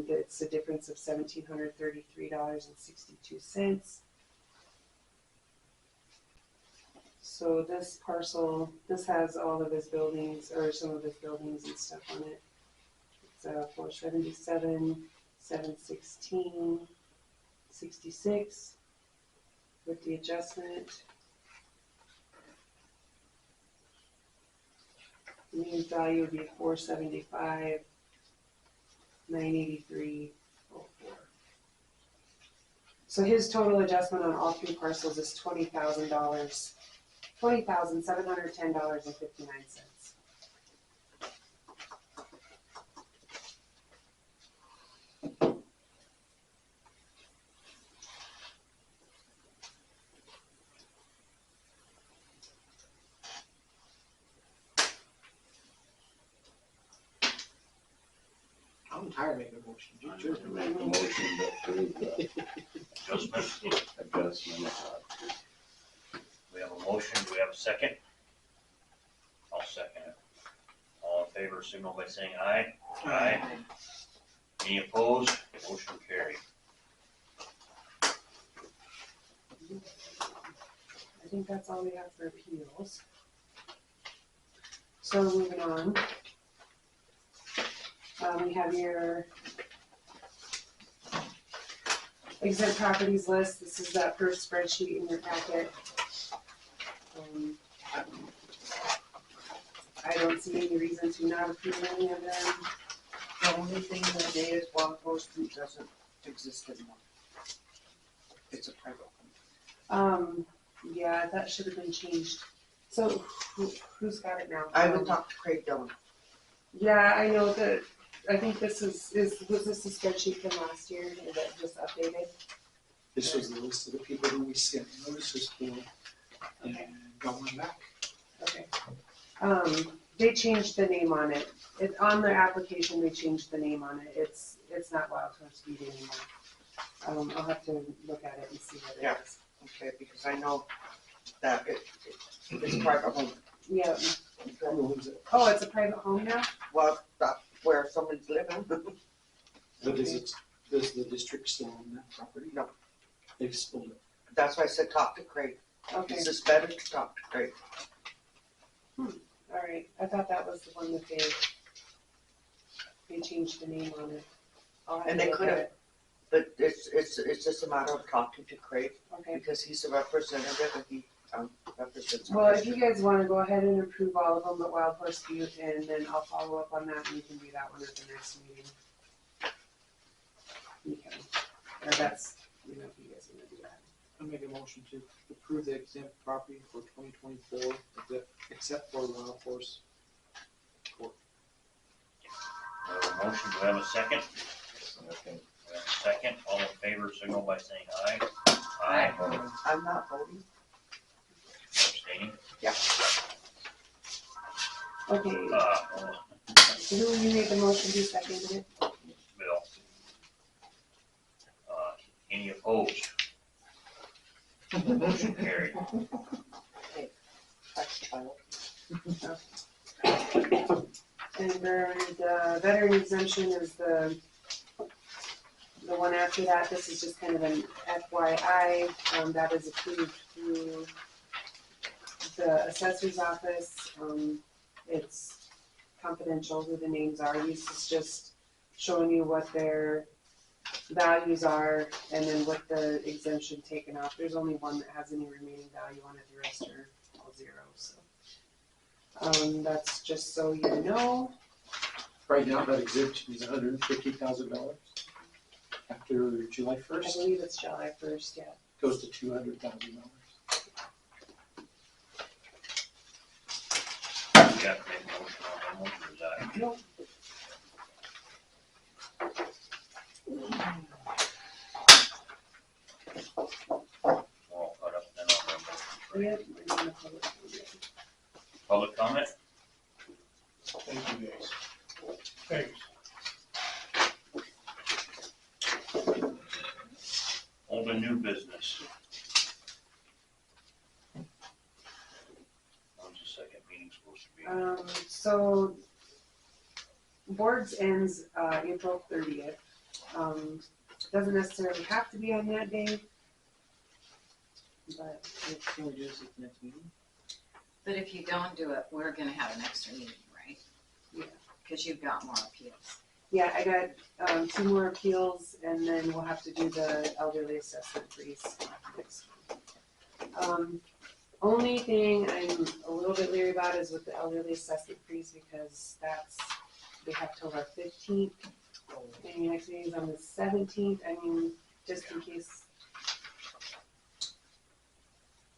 That's a difference of $1,733.62. So this parcel, this has all of his buildings, or some of his buildings and stuff on it. It's 477, 716, 66 with the adjustment. The mean value would be 475, 983.04. So his total adjustment on all 3 parcels is $20,000, $20,710.59. I'm tired of making a motion. You I'm choose. going to make a motion to approve the Adjustment. adjustment. We have a motion. Do we have a second? I'll second it. All in favor, signal by saying aye. Aye. Any opposed? Motion carried. I think that's all we have for appeals. So moving on. We have your exempt properties list. This is that first spreadsheet in your packet. I don't see any reason to not approve any of them. The only thing that is Wampo Street doesn't exist anymore. It's a private one. Yeah, that should have been changed. So who's got it now? I would talk to Craig Dillon. Yeah, I know that, I think this was this a spreadsheet from last year that just updated? This was the list of the people who we sent notices for and got one back. Okay. They changed the name on it. On their application, they changed the name on it. It's not Wild Horse Speed anymore. I'll have to look at it and see what Yeah. it is. Okay, because I know that it's private home. Yeah, Who was it? oh, it's a private home now? Well, that's where someone's living. But does the district still own that property? No. They've sold it. That's why I said talk to Craig. Okay, It's just better to talk to Craig. alright. I thought that was the one that they changed the name on it. I'll have And to they look could've- at it. But it's just a matter of talking to Craig Okay. because he's a representative and he represents. our Well, if you district. guys wanna go ahead and approve all of them but Wild Horse Butte, and then I'll follow up on that, and we can do that one at the next meeting. You can, or that's, if you guys wanna do that. I make a motion to approve the exempt property for 2024, except for Wild Horse Court. We have a motion, do we have a second? Okay. We have a second, all in favor, signal by saying aye. I'm not voting. Abstaining? Okay, who you made the motion, who seconded it? Bill. Any opposed? Motion carried. That's child. And then the veteran exemption is the one after that. This is just kind of an FYI, that is approved through the assessor's office. It's confidential who the names are. This is just showing you what their values are and then with the exemption taken off. There's only one that has any remaining value on it, the rest are all zero, so. That's just so you know. Right now, that exemption is $150,000. After July I 1st, believe it's July 1st, yeah. goes to $200,000. You have to make a motion on that one, or is that? Nope. We're all caught up then on our motions, right? Yep, we're gonna public comment. Public comment? Thank you guys. Thanks. Old and new business. When's the second meeting supposed to be? So boards ends, April 30th. Doesn't necessarily have to be on that day. But Can we do this at the next meeting? But if you don't do it, we're gonna have an extra meeting, right? Yeah. Cause you've got more appeals. yeah, I got, 2 more appeals and then we'll have to do the elderly assessment freeze next month. Only thing I'm a little bit leery about is with the elderly assessment freeze because they have till our 15th. And your next meeting is on the 17th, I mean, just in case.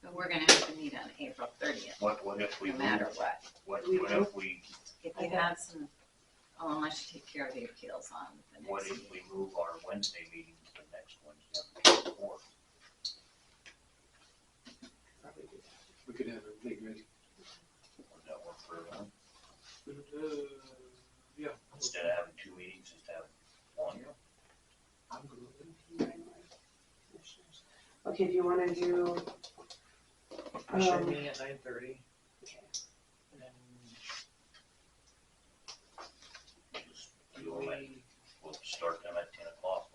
But we're gonna have to meet on April 30th, What if we no move, matter what. what if we, If you have some, unless you take care of the appeals on the what next if meeting. we move our Wednesday meeting to the next Wednesday, on the 4th? Probably do that. We could have everything ready. Would that work for everyone? Yeah. Instead of having 2 meetings, just have one? I'm good. Okay, do you wanna do, Commissioner meeting at 9:30. okay. And then Just do them at, we'll start them at 10 o'clock.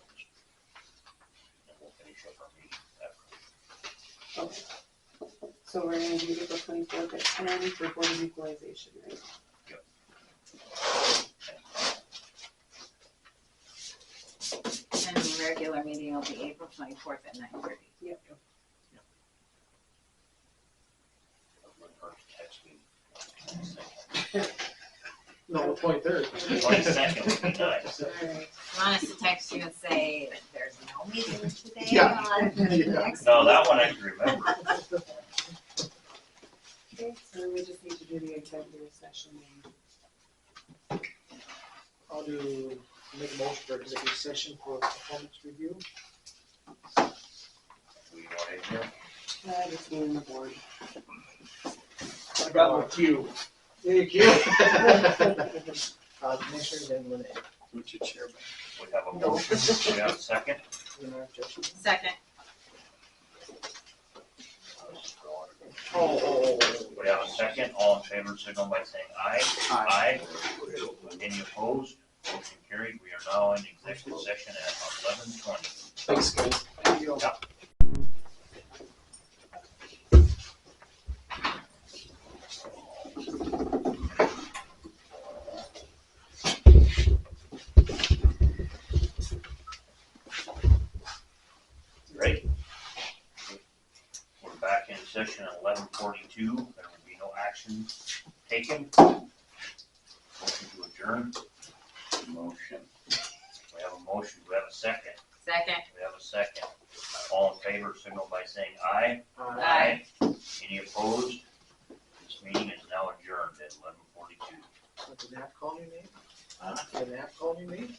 And we'll finish up our meeting after. Okay. So we're gonna do April 24th at 10 for Board of Equalization, right? And the regular meeting will be April 24th at 9:30. Yep. Or text me. No, 23rd. 22nd would be nice. Alright, You want us to text you and say that there's no no meetings today Yeah. on Yeah. next No, week. that one I can remember. Okay, so we just need to do the executive session. I'll make a motion for executive session for performance review. We want it here. Just me and the board. I got my cue. Thank you. Commissioners and Renee. Would you chair? We have a motion, we have a second. Second. Oh. We have a second, all in favor, signal by saying aye. Aye. Any opposed? Motion carried, we are now in executive session at 11:20. Thanks, guys. Thank you. Yep. Great. We're back in session at 11:42, there will be no action taken. Motion to adjourn. Motion. We have a motion, we have a second. Second. We have a second. All in favor, signal by saying aye. Aye. Any opposed? This meeting is now adjourned at 11:42. Did Nat call me, name? Did Nat call me, name?